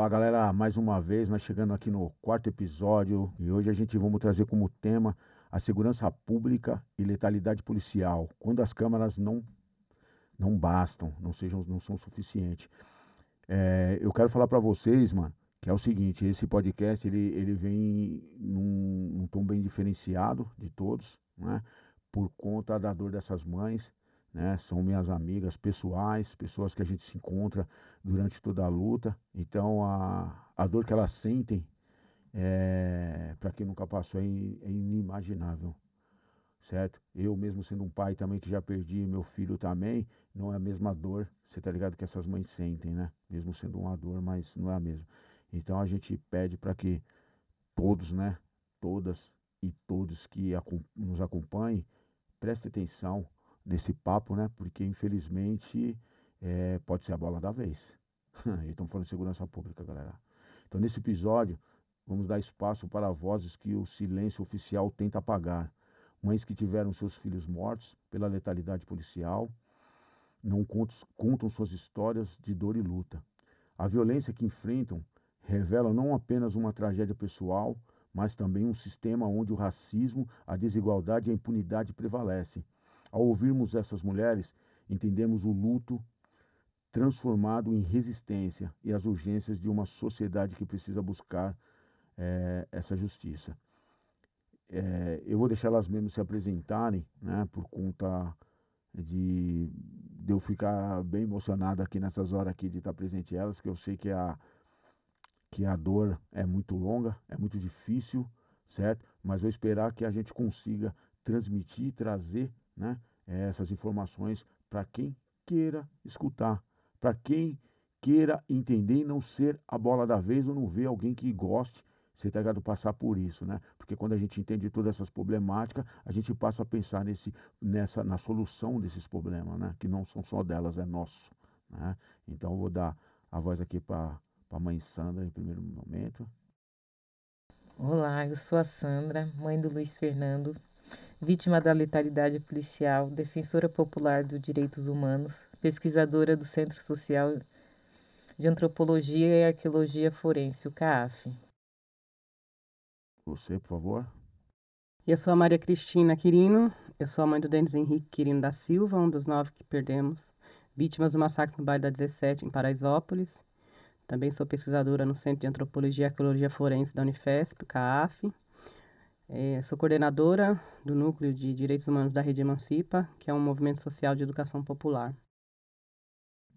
Olá, galera, mais uma vez nós chegando aqui no quarto episódio e hoje a gente vamos trazer como tema a segurança pública e letalidade policial, quando as câmaras não bastam, não são suficientes. Eu quero falar para vocês, mano, que é o seguinte, esse podcast ele vem num tom bem diferenciado de todos, né? Por conta da dor dessas mães, né? São minhas amigas pessoais, pessoas que a gente se encontra durante toda a luta. Então a dor que elas sentem, para quem nunca passou, é inimaginável, certo? Eu mesmo sendo um pai também que já perdi meu filho também, não é a mesma dor, você tá ligado que essas mães sentem, né? Mesmo sendo uma dor, mas não é a mesma. Então a gente pede para que todos, né? Todas e todos que nos acompanhem, prestem atenção nesse papo, né? Porque infelizmente pode ser a bola da vez. E estamos falando de segurança pública, galera. Então nesse episódio vamos dar espaço para vozes que o silêncio oficial tenta apagar. Mães que tiveram seus filhos mortos pela letalidade policial, não contam suas histórias de dor e luta. A violência que enfrentam revela não apenas uma tragédia pessoal, mas também um sistema onde o racismo, a desigualdade e a impunidade prevalecem. Ao ouvirmos essas mulheres, entendemos o luto transformado em resistência e as urgências de uma sociedade que precisa buscar essa justiça. Eu vou deixar elas mesmo se apresentarem, né, por conta de eu ficar bem emocionado aqui nessas horas aqui de estar presente elas, que eu sei que a dor é muito longa, é muito difícil, certo? Mas vou esperar que a gente consiga transmitir e trazer, né, essas informações para quem queira escutar, para quem queira entender e não ser a bola da vez ou não ver alguém que goste, você tá ligado, passar por isso, né? Porque quando a gente entende todas essas problemáticas, a gente passa a pensar na solução desses problemas, né? Que não são só delas, é nosso, né? Então eu vou dar a voz aqui para a mãe Sandra em primeiro momento. Olá, eu sou a Sandra, mãe do Luiz Fernando, vítima da letalidade policial, defensora popular dos direitos humanos, pesquisadora do Centro Social de Antropologia e Arqueologia Forense, o CAAF. Você, por favor. Eu sou a Maria Cristina Quirino, eu sou a mãe do Denis Henrique Quirino da Silva, um dos 9 que perdemos, vítimas do massacre no bairro da 17, em Paraisópolis. Também sou pesquisadora no Centro de Antropologia e Arqueologia Forense da Unifesp, CAAF. Sou coordenadora do Núcleo de Direitos Humanos da Rede Emancipa, que é um movimento social de educação popular.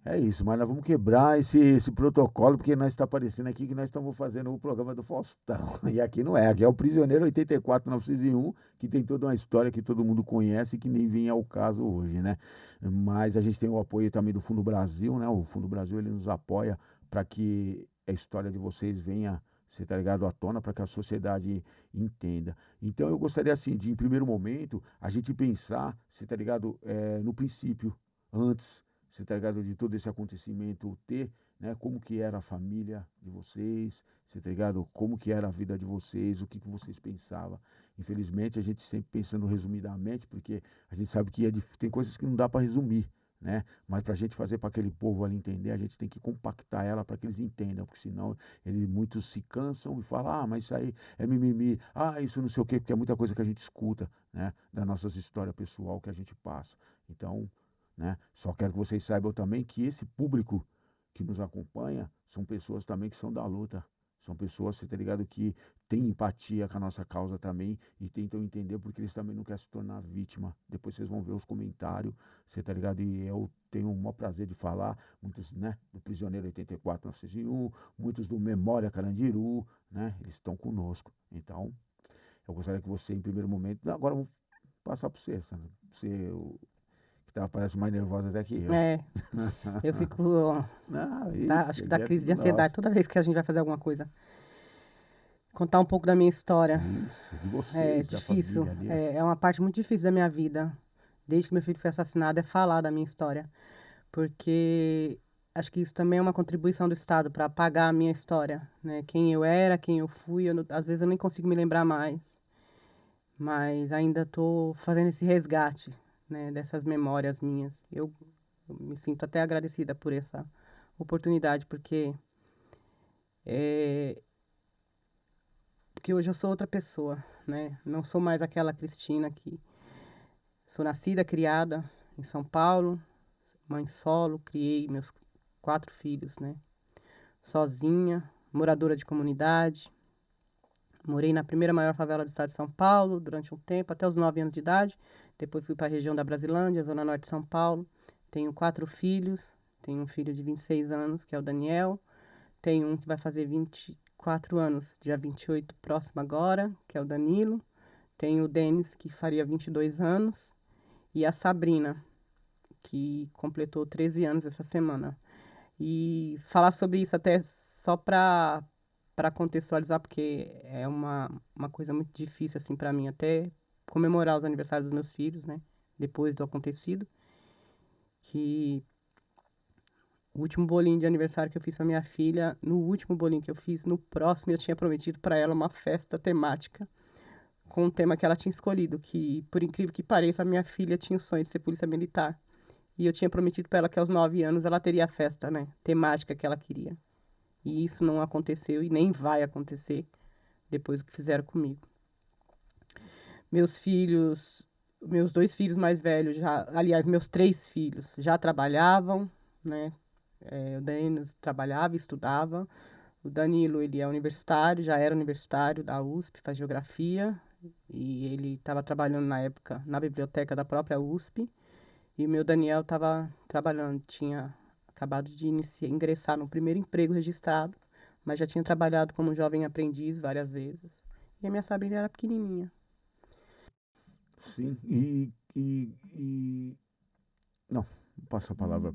É isso, mas nós vamos quebrar esse protocolo, porque nós está parecendo aqui que nós estamos fazendo o programa do Faustão. E aqui não é, aqui é o Prisioneiro 84.901, que tem toda uma história que todo mundo conhece e que nem vem ao caso hoje, né? Mas a gente tem o apoio também do Fundo Brasil, né? O Fundo Brasil ele nos apoia para que a história de vocês venha, você tá ligado, à tona, para que a sociedade entenda. Então eu gostaria, assim, de, em primeiro momento, a gente pensar, você tá ligado, no princípio, antes, você tá ligado, de todo esse acontecimento ter, né, como que era a família de vocês, você tá ligado, como que era a vida de vocês, o que que vocês pensavam. Infelizmente, a gente sempre pensando resumidamente, porque a gente sabe que tem coisas que não dá para resumir, né? Mas para a gente fazer para aquele povo ali entender, a gente tem que compactar ela para que eles entendam, porque senão muitos se cansam e falam, ah, mas isso aí é mimimi, ah, isso não sei o quê, porque é muita coisa que a gente escuta, né, das nossas histórias pessoal que a gente passa. Então, né? Só quero que vocês saibam também que esse público que nos acompanha são pessoas também que são da luta. São pessoas, você tá ligado, que têm empatia com a nossa causa também e tentam entender porque eles também não querem se tornar vítima. Depois vocês vão ver os comentários, você tá ligado? E eu tenho o maior prazer de falar, muitos, né, do Prisioneiro 84.901, muitos do Memória Carandiru, né? Eles estão conosco. Então, eu gostaria que você, em primeiro momento, agora eu vou passar para você, Sandra. Você, que tá, parece mais nervosa até que eu. É, eu fico, Não, acho isso, que aqui dá é crise de tudo ansiedade nosso. toda vez que a gente vai fazer alguma coisa. Contar um pouco da minha história. Isso, de É vocês, da difícil, família ali. é uma parte muito difícil da minha vida. Desde que meu filho foi assassinado, é falar da minha história. Porque acho que isso também é uma contribuição do Estado para apagar a minha história, né? Quem eu era, quem eu fui, às vezes eu nem consigo me lembrar mais. Mas ainda estou fazendo esse resgate, né, dessas memórias minhas. Eu me sinto até agradecida por essa oportunidade, porque É, porque hoje eu sou outra pessoa, né? Não sou mais aquela Cristina que sou nascida, criada em São Paulo, mãe solo, criei meus 4 filhos, né? Sozinha, moradora de comunidade. Morei na primeira maior favela do estado de São Paulo durante um tempo, até os 9 anos de idade. Depois fui para a região da Brasilândia, zona norte de São Paulo. Tenho 4 filhos. Tenho um filho de 26 anos, que é o Daniel. Tenho um que vai fazer 24 anos, dia 28 próximo agora, que é o Danilo. Tenho o Denis, que faria 22 anos. E a Sabrina, que completou 13 anos essa semana. E falar sobre isso até só para contextualizar, porque é uma coisa muito difícil assim para mim até comemorar os aniversários dos meus filhos, né? Depois do acontecido, que o último bolinho de aniversário que eu fiz para minha filha, no último bolinho que eu fiz, no próximo eu tinha prometido para ela uma festa temática com um tema que ela tinha escolhido, que por incrível que pareça, a minha filha tinha o sonho de ser polícia militar. E eu tinha prometido para ela que aos 9 anos ela teria a festa, né, temática que ela queria. E isso não aconteceu e nem vai acontecer depois do que fizeram comigo. Meus filhos, meus 2 filhos mais velhos já, aliás, meus 3 filhos já trabalhavam, né? O Denis trabalhava e estudava. O Danilo, ele é universitário, já era universitário da USP, faz geografia. E ele estava trabalhando na época na biblioteca da própria USP. E o meu Daniel estava trabalhando, tinha acabado de ingressar no primeiro emprego registrado, mas já tinha trabalhado como jovem aprendiz várias vezes. E a minha Sabrina era pequenininha. Sim, não, passo a palavra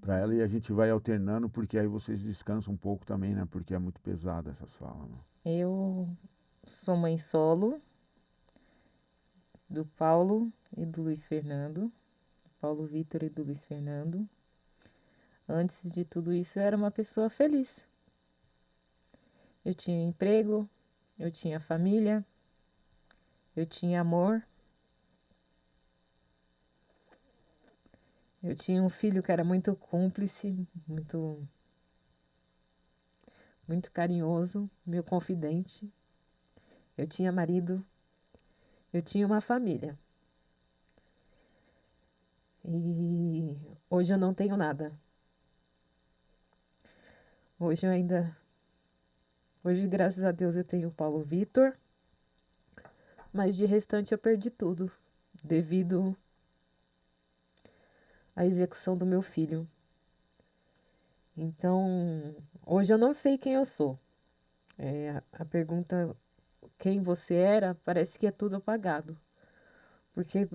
para ela e a gente vai alternando, porque aí vocês descansam um pouco também, né? Porque é muito pesada essa sala, né? Eu sou mãe solo do Paulo e do Luiz Fernando, do Paulo Vitor e do Luiz Fernando. Antes de tudo isso, eu era uma pessoa feliz. Eu tinha emprego, eu tinha família, eu tinha amor. Eu tinha um filho que era muito cúmplice, muito carinhoso, meu confidente. Eu tinha marido, eu tinha uma família. E hoje eu não tenho nada. Hoje eu ainda. Hoje, graças a Deus, eu tenho o Paulo Vitor, mas de restante eu perdi tudo, devido à execução do meu filho. Então, hoje eu não sei quem eu sou. A pergunta quem você era, parece que é tudo apagado. Porque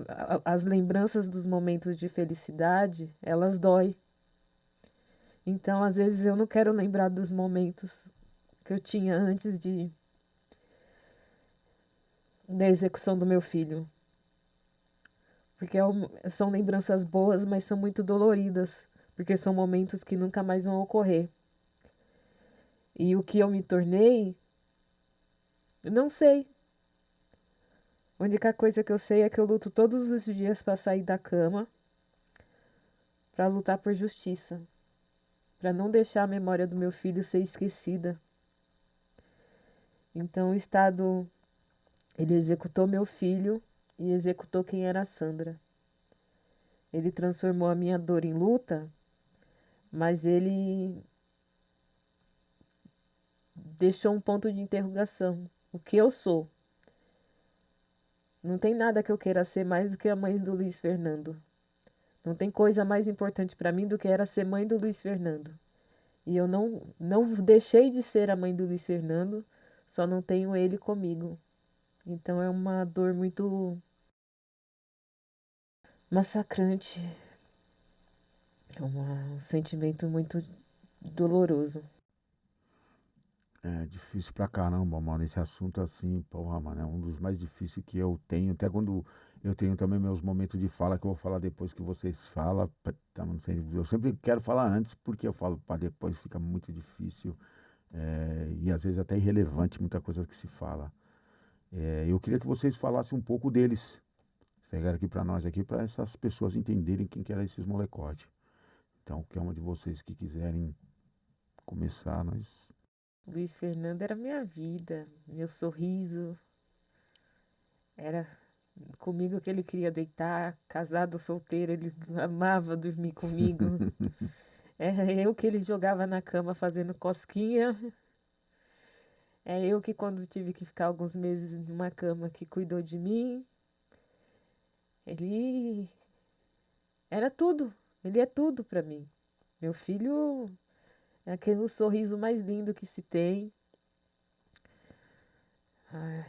as lembranças dos momentos de felicidade, elas doem. Então, às vezes, eu não quero lembrar dos momentos que eu tinha antes da execução do meu filho. Porque são lembranças boas, mas são muito doloridas. Porque são momentos que nunca mais vão ocorrer. E o que eu me tornei, eu não sei. A única coisa que eu sei é que eu luto todos os dias para sair da cama, para lutar por justiça, para não deixar a memória do meu filho ser esquecida. Então o Estado, ele executou meu filho e executou quem era a Sandra. Ele transformou a minha dor em luta, mas ele deixou um ponto de interrogação. O que eu sou? Não tem nada que eu queira ser mais do que a mãe do Luiz Fernando. Não tem coisa mais importante para mim do que era ser mãe do Luiz Fernando. E eu não deixei de ser a mãe do Luiz Fernando, só não tenho ele comigo. Então é uma dor muito massacrante, é um sentimento muito doloroso. É difícil pra caramba, mano. Esse assunto assim, porra, mano, é um dos mais difíceis que eu tenho. Até quando eu tenho também meus momentos de fala, que eu vou falar depois que vocês falam. Tá, não sei, eu sempre quero falar antes, porque eu falo para depois fica muito difícil. E às vezes até irrelevante muita coisa que se fala. Eu queria que vocês falassem um pouco deles. Pegaram aqui para nós aqui, para essas pessoas entenderem quem que eram esses molecotes. Então, qualquer uma de vocês que quiserem começar, nós Luiz Fernando era minha vida, meu sorriso, era comigo que ele queria deitar, casado ou solteiro, ele amava dormir comigo. Era eu que ele jogava na cama fazendo cosquinha. É eu que quando tive que ficar alguns meses numa cama que cuidou de mim. Ele era tudo, ele é tudo pra mim. Meu filho é aquele sorriso mais lindo que se tem. Ai,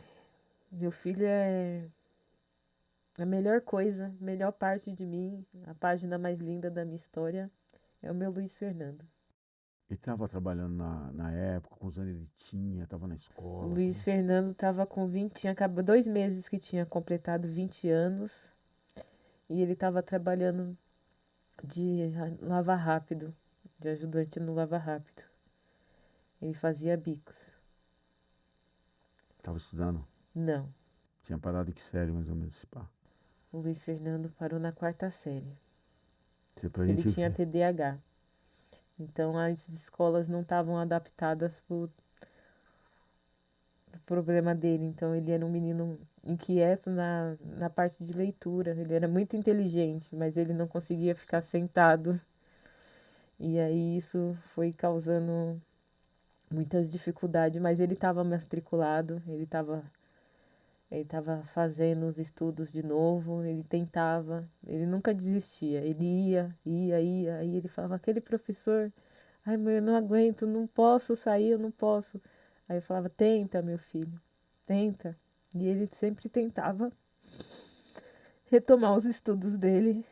meu filho é a melhor coisa, a melhor parte de mim, a página mais linda da minha história é o meu Luiz Fernando. Ele estava trabalhando na época, quantos anos ele tinha, estava na O escola, Luiz como... Fernando estava com 20, tinha acabado 2 meses que tinha completado 20 anos e ele estava trabalhando de lava rápido, de ajudante no lava rápido. Ele fazia bicos. Estava estudando? Não, Tinha parado em que série, mais ou menos, esse pá? o Luiz Fernando parou na 4ª série. Isso é pra Ele gente tinha ver. TDAH. Então as escolas não estavam adaptadas pro problema dele. Então ele era um menino inquieto na parte de leitura. Ele era muito inteligente, mas ele não conseguia ficar sentado. E aí isso foi causando muitas dificuldades. Mas ele estava matriculado, ele estava fazendo os estudos de novo, ele tentava, ele nunca desistia. Ele ia. Aí ele falava, aquele professor, ai, mãe, eu não aguento, não posso sair, eu não posso. Aí eu falava, tenta, meu filho, tenta. E ele sempre tentava retomar os estudos dele.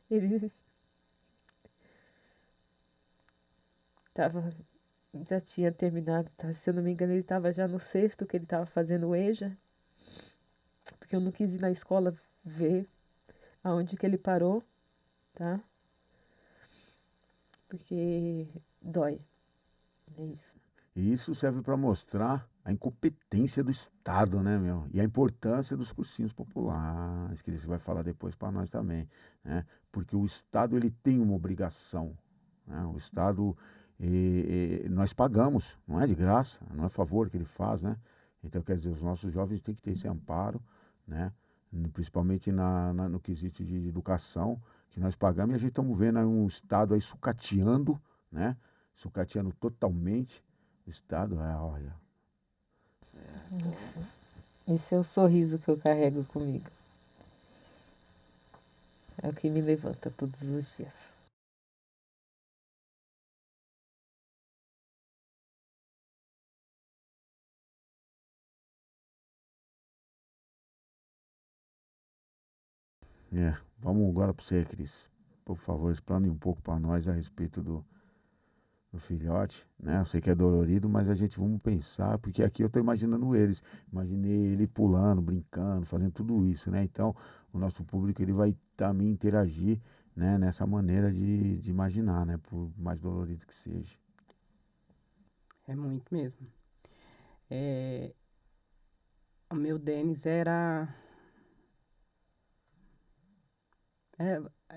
Ele tava, já tinha terminado, tá? Se eu não me engano, ele estava já no 6º que ele estava fazendo o EJA, porque eu não quis ir na escola ver aonde que ele parou, tá? Porque dói, é isso. E isso serve para mostrar a incompetência do Estado, né, meu? E a importância dos cursinhos populares, que você vai falar depois para nós também, né? Porque o Estado ele tem uma obrigação, né? O Estado nós pagamos, não é de graça, não é favor que ele faz, né? Então, quer dizer, os nossos jovens têm que ter esse amparo, né? Principalmente no quesito de educação, que nós pagamos e a gente estamos vendo aí um Estado aí sucateando, né? Sucateando totalmente o Estado, olha, Isso. Esse é o sorriso que eu carrego comigo. É o que me levanta todos os dias. Vamos agora para você, Cris. Por favor, explane um pouco para nós a respeito do filhote, né? Eu sei que é dolorido, mas a gente vamos pensar, porque aqui eu estou imaginando eles. Imaginei ele pulando, brincando, fazendo tudo isso, né? Então, o nosso público ele vai também interagir, né? Nessa maneira de imaginar, né? Por mais dolorido que seja. É muito mesmo. É, o meu Denis era.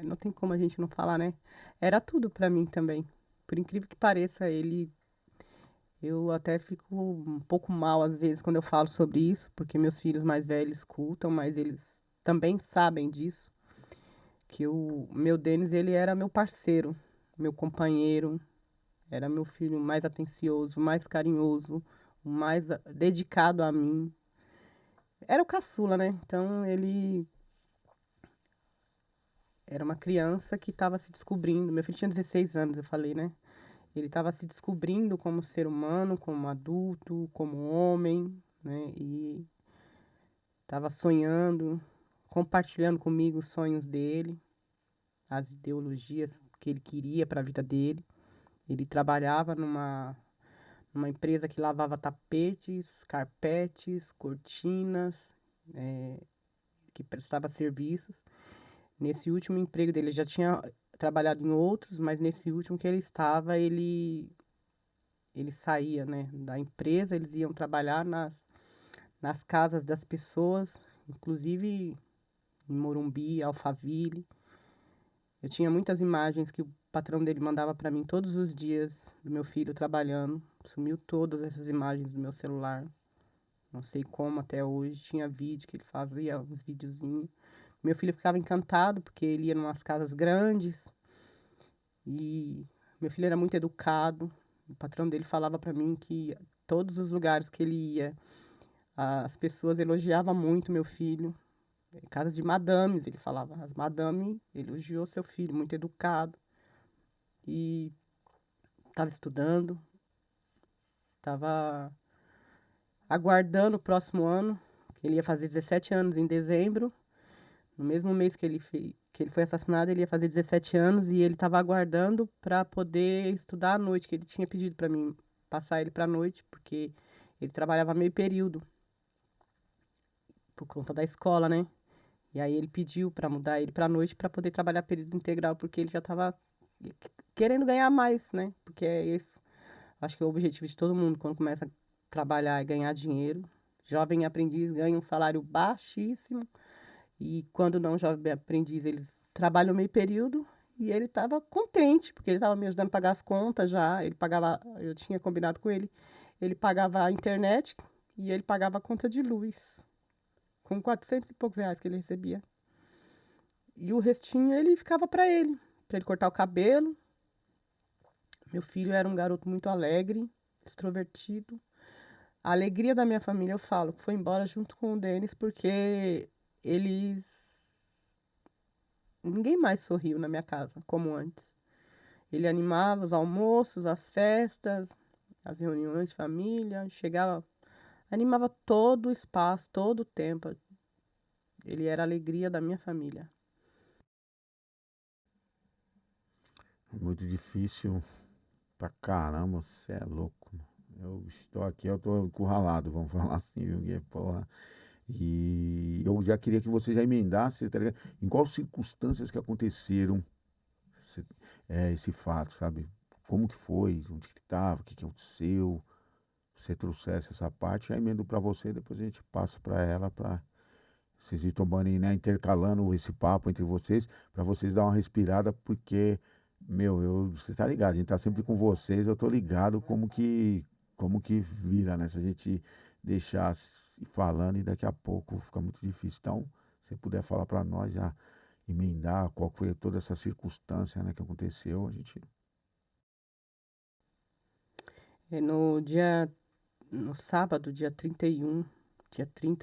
Não tem como a gente não falar, né? Era tudo pra mim também. Por incrível que pareça, ele. Eu até fico um pouco mal às vezes quando eu falo sobre isso, porque meus filhos mais velhos escutam, mas eles também sabem disso. Que o meu Denis, ele era meu parceiro, meu companheiro, era meu filho mais atencioso, mais carinhoso, o mais dedicado a mim. Era o caçula, né? Então ele era uma criança que estava se descobrindo. Meu filho tinha 16 anos, eu falei, né? Ele estava se descobrindo como ser humano, como adulto, como homem, né? E estava sonhando, compartilhando comigo os sonhos dele, as ideologias que ele queria para a vida dele. Ele trabalhava numa empresa que lavava tapetes, carpetes, cortinas, que prestava serviços. Nesse último emprego dele, ele já tinha trabalhado em outros, mas nesse último que ele estava, ele saía, né, da empresa, eles iam trabalhar nas casas das pessoas, inclusive em Morumbi, Alphaville. Eu tinha muitas imagens que patrão dele mandava para mim todos os dias do meu filho trabalhando. Sumiu todas essas imagens do meu celular. Não sei como até hoje. Tinha vídeo que ele fazia, uns videozinhos. Meu filho ficava encantado porque ele ia em umas casas grandes e meu filho era muito educado. O patrão dele falava para mim que todos os lugares que ele ia, as pessoas elogiavam muito meu filho. Casa de madames, ele falava. As madame elogiou seu filho, muito educado. E estava estudando, estava aguardando o próximo ano, que ele ia fazer 17 anos em dezembro. No mesmo mês que ele foi assassinado, ele ia fazer 17 anos e ele estava aguardando para poder estudar à noite, que ele tinha pedido para mim passar ele para a noite, porque ele trabalhava meio período por conta da escola, né? E aí ele pediu para mudar ele para a noite para poder trabalhar período integral, porque ele já estava querendo ganhar mais, né? Porque é esse, acho que é o objetivo de todo mundo quando começa a trabalhar e ganhar dinheiro. Jovem aprendiz ganha um salário baixíssimo e quando não jovem aprendiz eles trabalham meio período e ele estava contente porque ele estava me ajudando a pagar as contas já. Ele pagava, eu tinha combinado com ele, ele pagava a internet e ele pagava a conta de luz com 400 e poucos reais que ele recebia. E o restinho ele ficava para ele cortar o cabelo. Meu filho era um garoto muito alegre, extrovertido. A alegria da minha família, eu falo, foi embora junto com o Denis, porque eles. Ninguém mais sorriu na minha casa, como antes. Ele animava os almoços, as festas, as reuniões de família, chegava, animava todo o espaço, todo o tempo. Ele era a alegria da minha família. Muito difícil pra caramba, você é louco. Eu estou aqui, eu tô encurralado, vamos falar assim, viu? Que porra. E eu já queria que você já emendasse, tá ligado? Em quais circunstâncias que aconteceram esse, esse fato, sabe? Como que foi, onde que estava, o que que aconteceu, você trouxesse essa parte, eu emendo para você, depois a gente passa para ela, para vocês ir tomando, né, intercalando esse papo entre vocês, para vocês dar uma respirada, porque, meu, você tá ligado, a gente tá sempre com vocês, eu tô ligado como que vira, né? Se a gente deixar ir falando e daqui a pouco fica muito difícil. Então, se puder falar para nós, já emendar qual foi toda essa circunstância, né, que aconteceu, a gente. No sábado, dia 30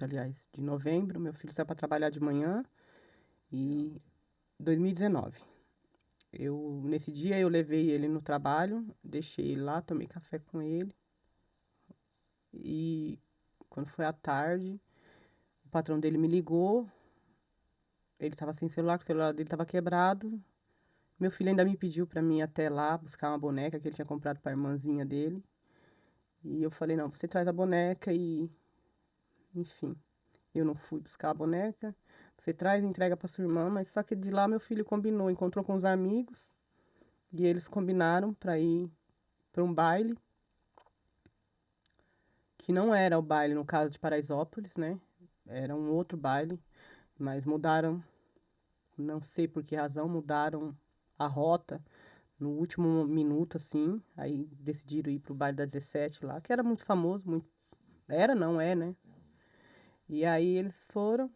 aliás, de novembro, meu filho saiu para trabalhar de manhã e 2019. Nesse dia eu levei ele no trabalho, deixei ele lá, tomei café com ele. E quando foi à tarde, o patrão dele me ligou. Ele estava sem celular, que o celular dele estava quebrado. Meu filho ainda me pediu para mim ir até lá buscar uma boneca que ele tinha comprado para a irmãzinha dele. E eu falei, não, você traz a boneca e, enfim, eu não fui buscar a boneca. Você traz e entrega para sua irmã, mas só que de lá meu filho combinou, encontrou com os amigos e eles combinaram para ir para um baile, que não era o baile no caso de Paraisópolis, né? Era um outro baile, mas mudaram, não sei por que razão, mudaram a rota no último minuto, assim. Aí decidiram ir pro baile da 17 lá, que era muito famoso, muito. Era, não é, né? E aí eles foram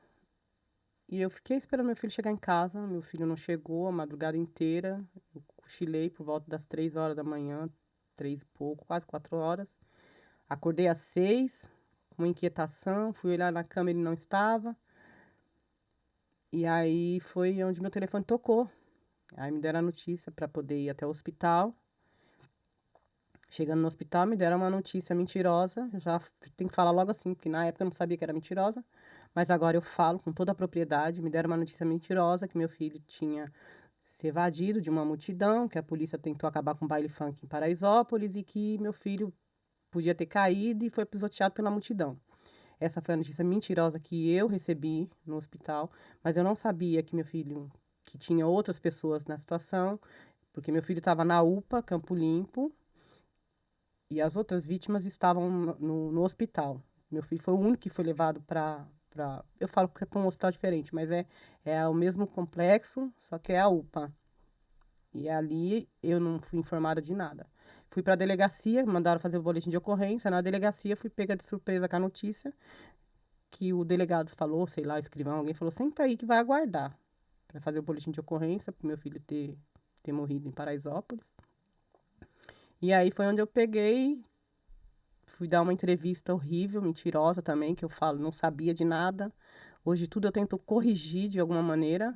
e eu fiquei esperando meu filho chegar em casa. Meu filho não chegou a madrugada inteira. Eu cochilei por volta das 3 horas da manhã, 3 e pouco, quase 4 horas. Acordei às 6, com uma inquietação. Fui olhar na cama, ele não estava. E aí foi onde meu telefone tocou. Aí me deram a notícia para poder ir até o hospital. Chegando no hospital, me deram uma notícia mentirosa. Eu já tenho que falar logo assim, porque na época eu não sabia que era mentirosa. Mas agora eu falo com toda a propriedade. Me deram uma notícia mentirosa que meu filho tinha se evadido de uma multidão, que a polícia tentou acabar com o baile funk em Paraisópolis e que meu filho podia ter caído e foi pisoteado pela multidão. Essa foi a notícia mentirosa que eu recebi no hospital, mas eu não sabia que meu filho, que tinha outras pessoas na situação, porque meu filho estava na UPA, Campo Limpo, e as outras vítimas estavam no hospital. Meu filho foi o único que foi levado para. Eu falo que é para um hospital diferente, mas é o mesmo complexo, só que é a UPA. E ali eu não fui informada de nada. Fui para a delegacia, mandaram fazer o boletim de ocorrência. Na delegacia fui pega de surpresa com a notícia que o delegado falou, sei lá, o escrivão, alguém falou, senta aí que vai aguardar para fazer o boletim de ocorrência para meu filho ter morrido em Paraisópolis. E aí foi onde eu peguei, fui dar uma entrevista horrível, mentirosa também, que eu falo, não sabia de nada. Hoje tudo eu tento corrigir de alguma maneira.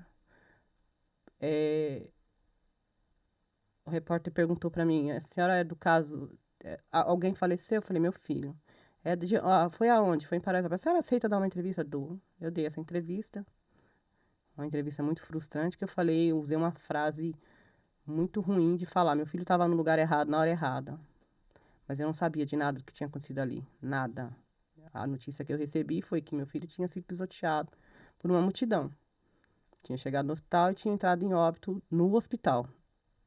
O repórter perguntou para mim, a senhora é do caso, alguém faleceu? Eu falei, meu filho. Foi aonde? Foi em Paraisópolis. A senhora aceita dar uma entrevista? Eu dei essa entrevista, uma entrevista muito frustrante, que eu falei, eu usei uma frase muito ruim de falar, meu filho estava no lugar errado, na hora errada. Mas eu não sabia de nada do que tinha acontecido ali, nada. A notícia que eu recebi foi que meu filho tinha sido pisoteado por uma multidão. Tinha chegado no hospital e tinha entrado em óbito no hospital.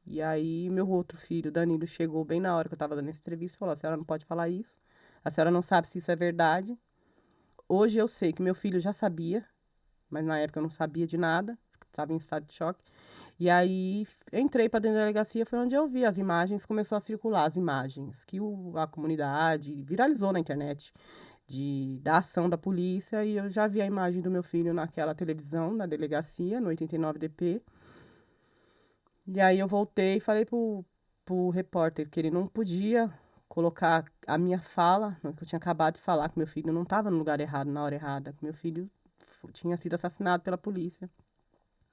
E aí, meu outro filho, Danilo, chegou bem na hora que eu estava dando essa entrevista e falou: a senhora não pode falar isso, a senhora não sabe se isso é verdade. Hoje eu sei que meu filho já sabia, mas na época eu não sabia de nada, estava em estado de choque. E aí, entrei para dentro da delegacia, foi onde eu vi as imagens, começou a circular as imagens que a comunidade viralizou na internet da ação da polícia, e eu já vi a imagem do meu filho naquela televisão, na delegacia, no 89DP. E aí eu voltei e falei pro repórter que ele não podia colocar a minha fala, que eu tinha acabado de falar, que meu filho não estava no lugar errado, na hora errada, que meu filho tinha sido assassinado pela polícia.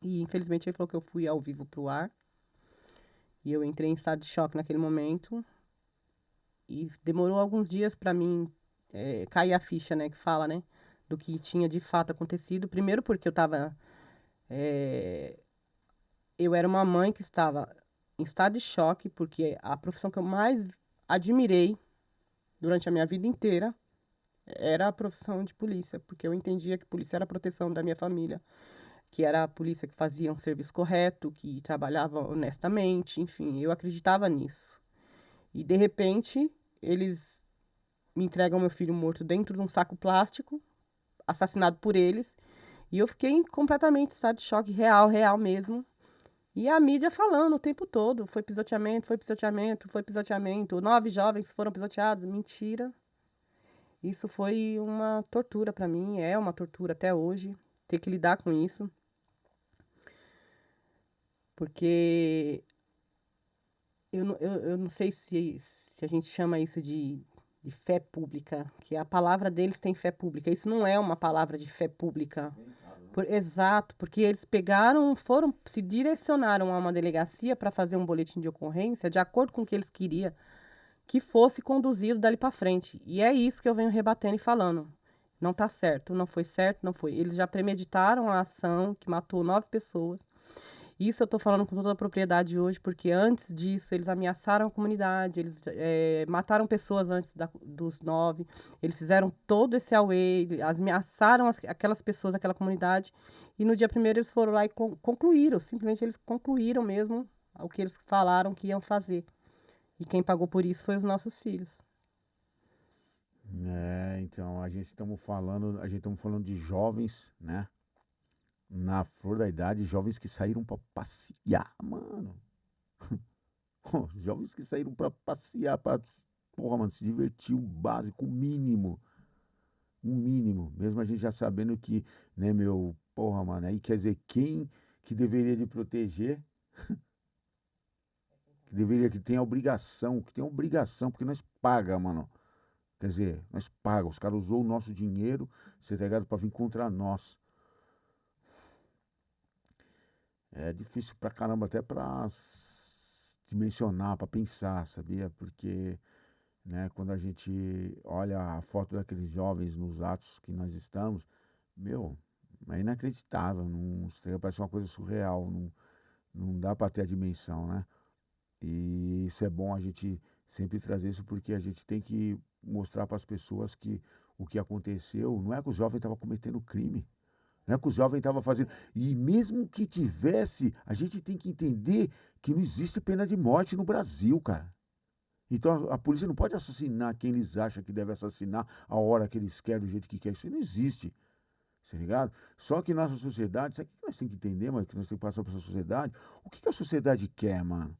E infelizmente ele falou que eu fui ao vivo pro ar. E eu entrei em estado de choque naquele momento. E demorou alguns dias para mim cair a ficha, né, que fala, né, do que tinha de fato acontecido. Primeiro porque eu era uma mãe que estava em estado de choque, porque a profissão que eu mais admirei durante a minha vida inteira era a profissão de polícia, porque eu entendia que polícia era a proteção da minha família, que era a polícia que fazia um serviço correto, que trabalhava honestamente, enfim, eu acreditava nisso. E de repente, eles me entregam meu filho morto dentro de um saco plástico, assassinado por eles, e eu fiquei completamente em estado de choque real, real mesmo. E a mídia falando o tempo todo, foi pisoteamento, foi pisoteamento, foi pisoteamento. 9 jovens foram pisoteados, mentira. Isso foi uma tortura para mim, é uma tortura até hoje, ter que lidar com isso. Porque eu não sei se a gente chama isso de fé pública, que a palavra deles tem fé pública. Isso não é uma palavra de fé pública. Exato, porque eles se direcionaram a uma delegacia para fazer um boletim de ocorrência de acordo com o que eles queriam que fosse conduzido dali para frente. E é isso que eu venho rebatendo e falando. Não está certo, não foi certo, não foi. Eles já premeditaram a ação que matou 9 pessoas. Isso eu estou falando com toda a propriedade hoje, porque antes disso eles ameaçaram a comunidade, eles mataram pessoas antes dos 9, eles fizeram todo esse auê, ameaçaram aquelas pessoas, aquela comunidade, e no dia 1º eles foram lá e concluíram, simplesmente eles concluíram mesmo o que eles falaram que iam fazer. E quem pagou por isso foi os nossos filhos. Então a gente estamos falando de jovens, né? Na flor da idade, jovens que saíram pra passear, mano. Jovens que saíram pra passear, porra, mano, se divertir, o básico, o mínimo. O mínimo. Mesmo a gente já sabendo que, né, meu, porra, mano, aí quer dizer, quem que deveria de proteger, que tem a obrigação, porque nós paga, mano. Quer dizer, nós paga, os caras usou o nosso dinheiro, ser ligado pra vir contra nós. É difícil pra caramba até pra dimensionar, pra pensar, sabia? Porque, né, quando a gente olha a foto daqueles jovens nos atos que nós estamos, meu, é inacreditável, não, parece uma coisa surreal, não dá pra ter a dimensão, né? E isso é bom a gente sempre trazer isso porque a gente tem que mostrar para as pessoas que o que aconteceu não é que o jovem estava cometendo crime. Não é que o jovem estava fazendo. E mesmo que tivesse, a gente tem que entender que não existe pena de morte no Brasil, cara. Então a polícia não pode assassinar quem eles acham que deve assassinar a hora que eles querem, do jeito que quer. Isso não existe. tá ligado? Só que nossa sociedade, sabe o que nós temos que entender, mano, que nós temos que passar para essa sociedade? O que que a sociedade quer, mano?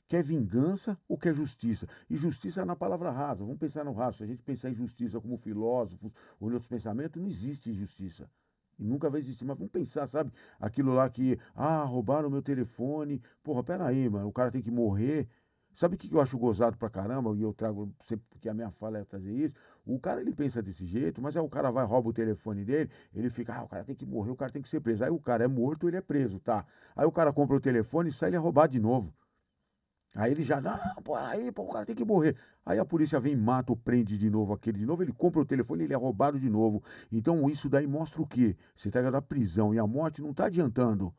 Quer vingança ou quer justiça? E justiça é na palavra rasa. Vamos pensar no raso. Se a gente pensar em justiça como filósofos ou em outros pensamentos, não existe injustiça. E nunca vai existir. Mas vamos pensar, sabe? Aquilo lá que, roubaram meu telefone. Porra, peraí, mano. O cara tem que morrer. Sabe o que eu acho gozado pra caramba? E eu trago sempre, porque a minha fala é trazer isso. O cara, ele pensa desse jeito, mas aí o cara vai, rouba o telefone dele, ele fica, o cara tem que morrer, o cara tem que ser preso. Aí o cara é morto, ele é preso, tá? Aí o cara compra o telefone e sai, ele é roubado de novo. Aí ele já, não, pô, aí, pô, o cara tem que morrer. Aí a polícia vem, mata ou prende de novo aquele de novo, ele compra o telefone, ele é roubado de novo. Então isso daí mostra o quê? Você tá da prisão e a morte não tá adiantando.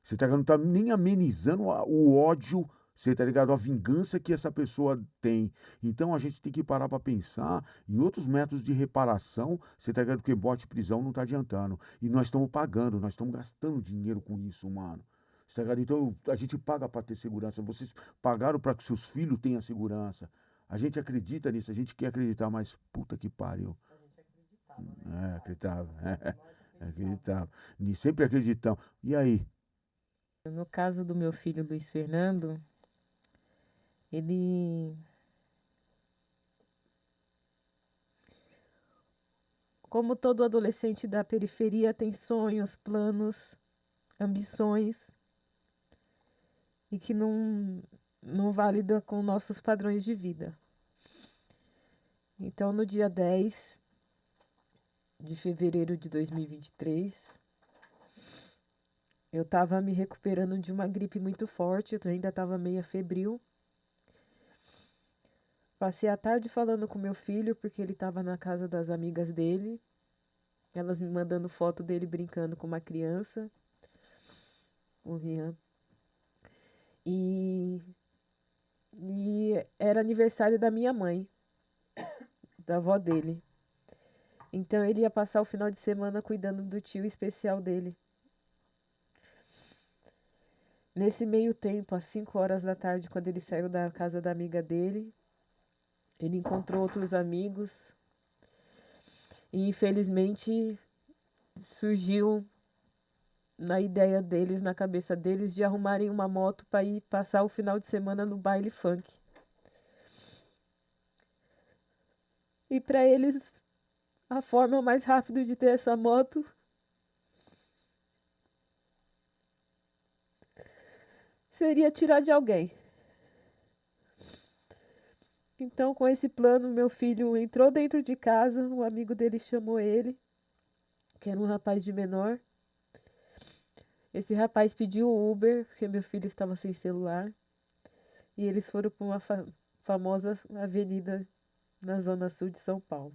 Você tá, não tá nem amenizando o ódio, você tá ligado? A vingança que essa pessoa tem. Então a gente tem que parar para pensar em outros métodos de reparação, você tá ligado? Porque morte e prisão não tá adiantando. E nós estamos pagando, nós estamos gastando dinheiro com isso, mano. Você tá ligado? Então a gente paga para ter segurança. Vocês pagaram para que seus filhos tenham segurança. A gente acredita nisso, a gente quer acreditar, mas puta que pariu. A gente acreditava, né? Acreditava. Nós Acreditava. E sempre acreditamos. E aí? No caso do meu filho Luiz Fernando, ele, como todo adolescente da periferia, tem sonhos, planos, ambições e que não valida com nossos padrões de vida. Então, no dia 10 de fevereiro de 2023, eu estava me recuperando de uma gripe muito forte, eu ainda estava meio febril. Passei a tarde falando com meu filho, porque ele estava na casa das amigas dele, elas me mandando foto dele brincando com uma criança, o Rian. E, e era aniversário da minha mãe, da avó dele. Então ele ia passar o final de semana cuidando do tio especial dele. Nesse meio tempo, às 5 horas da tarde, quando ele saiu da casa da amiga dele, ele encontrou outros amigos e infelizmente surgiu na ideia deles, na cabeça deles, de arrumarem uma moto para ir passar o final de semana no baile funk. E para eles, a forma mais rápida de ter essa moto seria tirar de alguém. Então, com esse plano, meu filho entrou dentro de casa, um amigo dele chamou ele, que era um rapaz de menor. Esse rapaz pediu o Uber, porque meu filho estava sem celular, e eles foram para uma famosa avenida na zona sul de São Paulo.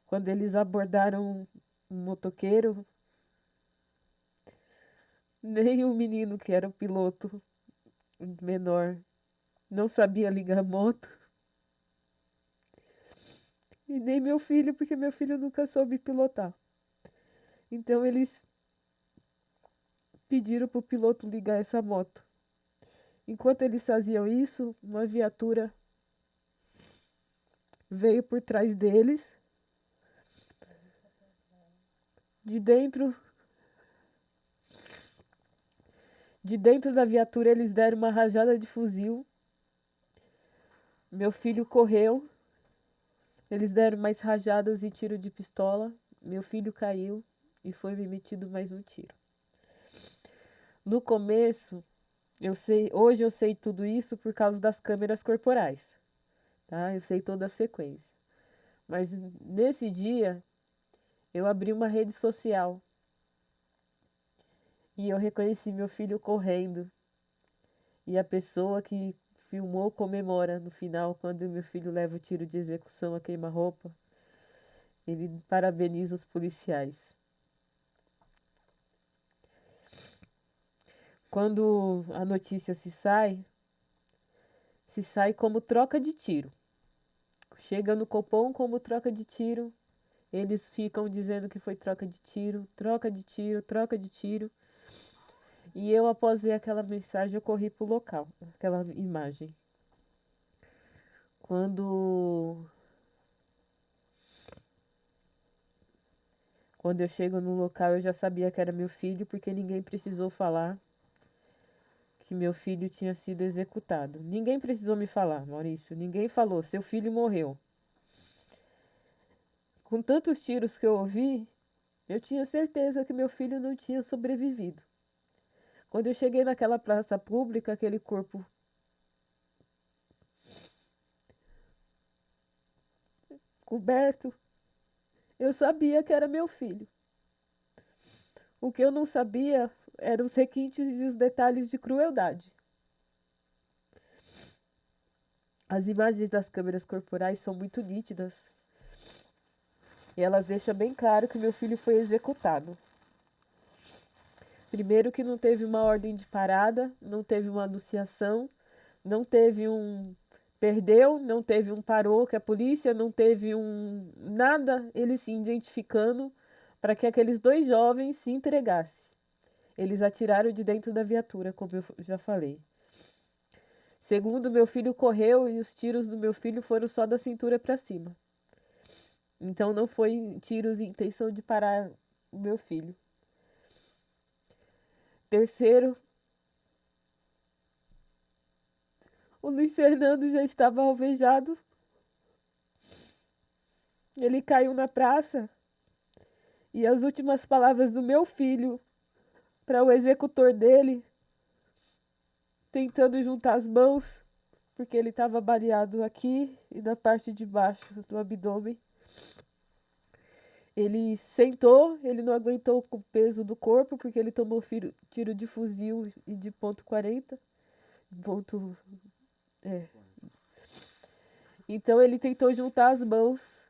Quando eles abordaram um motoqueiro, nem o menino que era o piloto menor não sabia ligar a moto, e nem meu filho, porque meu filho nunca soube pilotar. Então eles pediram para o piloto ligar essa moto. Enquanto eles faziam isso, uma viatura veio por trás deles. De dentro, de dentro da viatura eles deram uma rajada de fuzil. Meu filho correu. Eles deram mais rajadas e tiro de pistola. Meu filho caiu e foi emitido mais um tiro. No começo, hoje eu sei tudo isso por causa das câmeras corporais, tá? Eu sei toda a sequência. Mas nesse dia, eu abri uma rede social e eu reconheci meu filho correndo. E a pessoa que filmou comemora no final, quando meu filho leva o tiro de execução a queima-roupa. Ele parabeniza os policiais. Quando a notícia se sai como troca de tiro. Chega no Copom como troca de tiro. Eles ficam dizendo que foi troca de tiro, troca de tiro, troca de tiro. E eu, após ver aquela mensagem, eu corri pro local, aquela imagem. Quando Quando eu chego no local, eu já sabia que era meu filho, porque ninguém precisou falar que meu filho tinha sido executado. Ninguém precisou me falar, Maurício. Ninguém falou, seu filho morreu. Com tantos tiros que eu ouvi, eu tinha certeza que meu filho não tinha sobrevivido. Quando eu cheguei naquela praça pública, aquele corpo coberto, eu sabia que era meu filho. O que eu não sabia eram os requintes e os detalhes de crueldade. As imagens das câmeras corporais são muito nítidas e elas deixam bem claro que meu filho foi executado. Primeiro que não teve uma ordem de parada, não teve uma anunciação, não teve um perdeu, não teve um parou, que a polícia não teve um nada, ele se identificando para que aqueles dois jovens se entregassem. Eles atiraram de dentro da viatura, como eu já falei. Segundo, meu filho correu e os tiros do meu filho foram só da cintura para cima. Então não foi tiros em intenção de parar o meu filho. Terceiro, o Luiz Fernando já estava alvejado. Ele caiu na praça e as últimas palavras do meu filho para o executor dele, tentando juntar as mãos, porque ele estava baleado aqui e na parte de baixo do abdômen. Ele sentou, ele não aguentou o peso do corpo, porque ele tomou tiro de fuzil e de ponto .40. Então ele tentou juntar as mãos.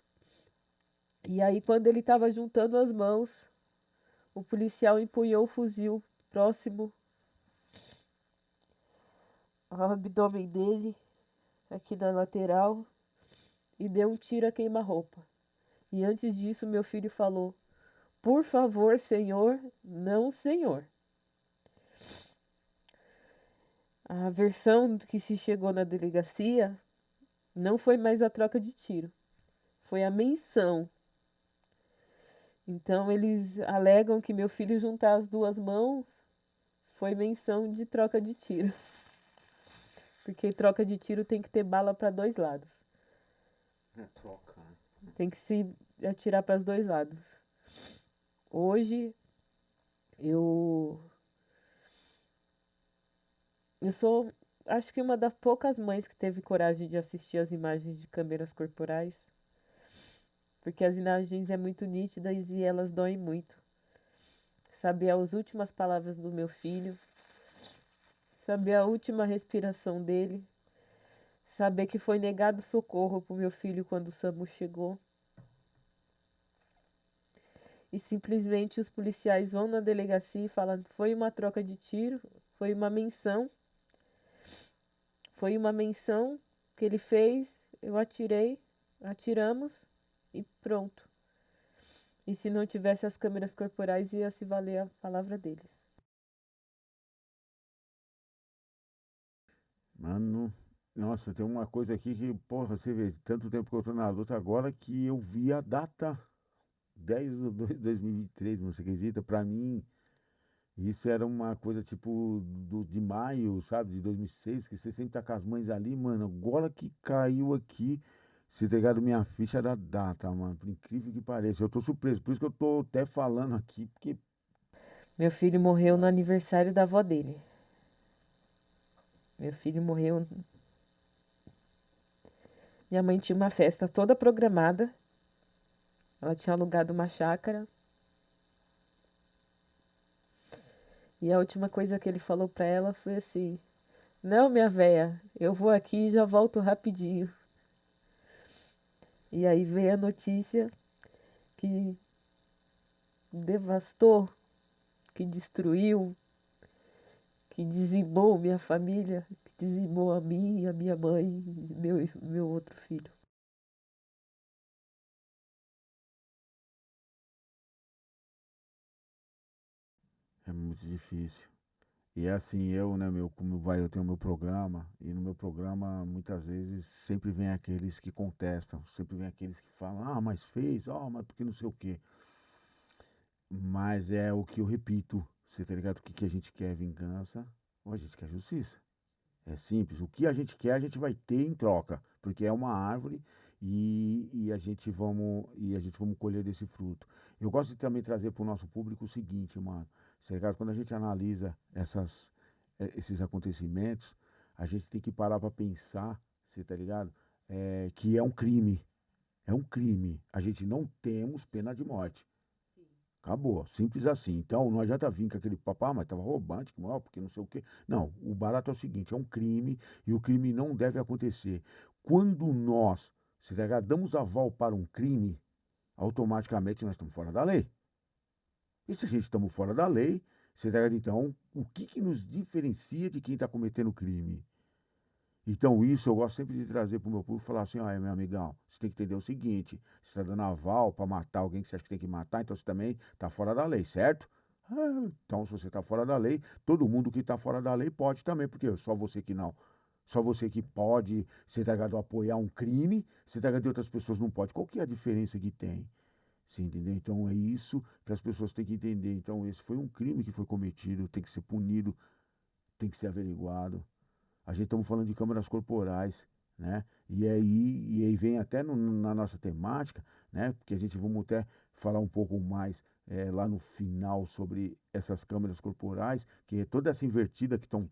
E aí, quando ele estava juntando as mãos, o policial empunhou o fuzil próximo ao abdômen dele, aqui na lateral, e deu um tiro a queima-roupa. E antes disso, meu filho falou: por favor, senhor, não, senhor. A versão que se chegou na delegacia não foi mais a troca de tiro, foi a menção. Então, eles alegam que meu filho juntar as duas mãos foi menção de troca de tiro. Porque troca de tiro tem que ter bala para dois lados. Troca. Tem que se atirar para os dois lados. Hoje, eu sou, acho que uma das poucas mães que teve coragem de assistir as imagens de câmeras corporais. Porque as imagens é muito nítidas e elas doem muito. Saber as últimas palavras do meu filho, saber a última respiração dele, saber que foi negado socorro pro meu filho quando o SAMU chegou. E simplesmente os policiais vão na delegacia e falam: foi uma troca de tiro, foi uma menção que ele fez, eu atirei, atiramos e pronto. E se não tivesse as câmeras corporais, ia se valer a palavra deles. Mano, nossa, tem uma coisa aqui que, porra, você vê, tanto tempo que eu tô na luta agora que eu vi a data 10/2/2023, você acredita? Pra mim, isso era uma coisa tipo de maio, sabe, de 2006, que você sempre tá com as mães ali, mano. Agora que caiu aqui, se pegaram minha ficha da data, mano, por incrível que pareça. Eu tô surpreso, por isso que eu tô até falando aqui, porque. Meu filho morreu no aniversário da avó dele. Meu filho morreu. Minha mãe tinha uma festa toda programada. Ela tinha alugado uma chácara. E a última coisa que ele falou pra ela foi assim: não, minha véia, eu vou aqui e já volto rapidinho. E aí veio a notícia que devastou, que destruiu, que dizimou minha família, que dizimou a mim, a minha mãe e meu outro filho. É muito difícil. E é assim, eu, né, como vai, eu tenho meu programa, e no meu programa, muitas vezes, sempre vem aqueles que contestam, sempre vem aqueles que falam, ah, mas fez, ó, mas porque não sei o quê. Mas é o que eu repito, você tá ligado? O que que a gente quer? Vingança ou a gente quer justiça? É simples. O que a gente quer, a gente vai ter em troca, porque é uma árvore e a gente vamos colher desse fruto. Eu gosto de também trazer para o nosso público o seguinte, mano. Tá ligado? Quando a gente analisa esses acontecimentos, a gente tem que parar para pensar, você tá ligado? Que é um crime. É um crime. A gente não temos pena de morte. Acabou, simples assim. Então não adianta vir com aquele papo, mas tava roubando, que mal, porque não sei o quê. Não, o barato é o seguinte, é um crime e o crime não deve acontecer. Quando nós, se tá ligado, damos aval para um crime, automaticamente nós estamos fora da lei. E se a gente estamos fora da lei, você tá ligado, então, o que que nos diferencia de quem está cometendo crime? Então, isso eu gosto sempre de trazer para o meu público e falar assim: olha, meu amigão, você tem que entender o seguinte: você está dando aval para matar alguém que você acha que tem que matar, então você também está fora da lei, certo? Então, se você está fora da lei, todo mundo que está fora da lei pode também, porque só você que não. Só você que pode, você tá ligado, apoiar um crime, você tá ligado, e outras pessoas não podem. Qual que é a diferença que tem? Você entendeu? Então é isso que as pessoas têm que entender. Então, esse foi um crime que foi cometido, tem que ser punido, tem que ser averiguado. A gente estamos falando de câmeras corporais, né? E aí vem até na nossa temática, né? Porque a gente vamos até falar um pouco mais lá no final sobre essas câmeras corporais, que é toda essa invertida que estamos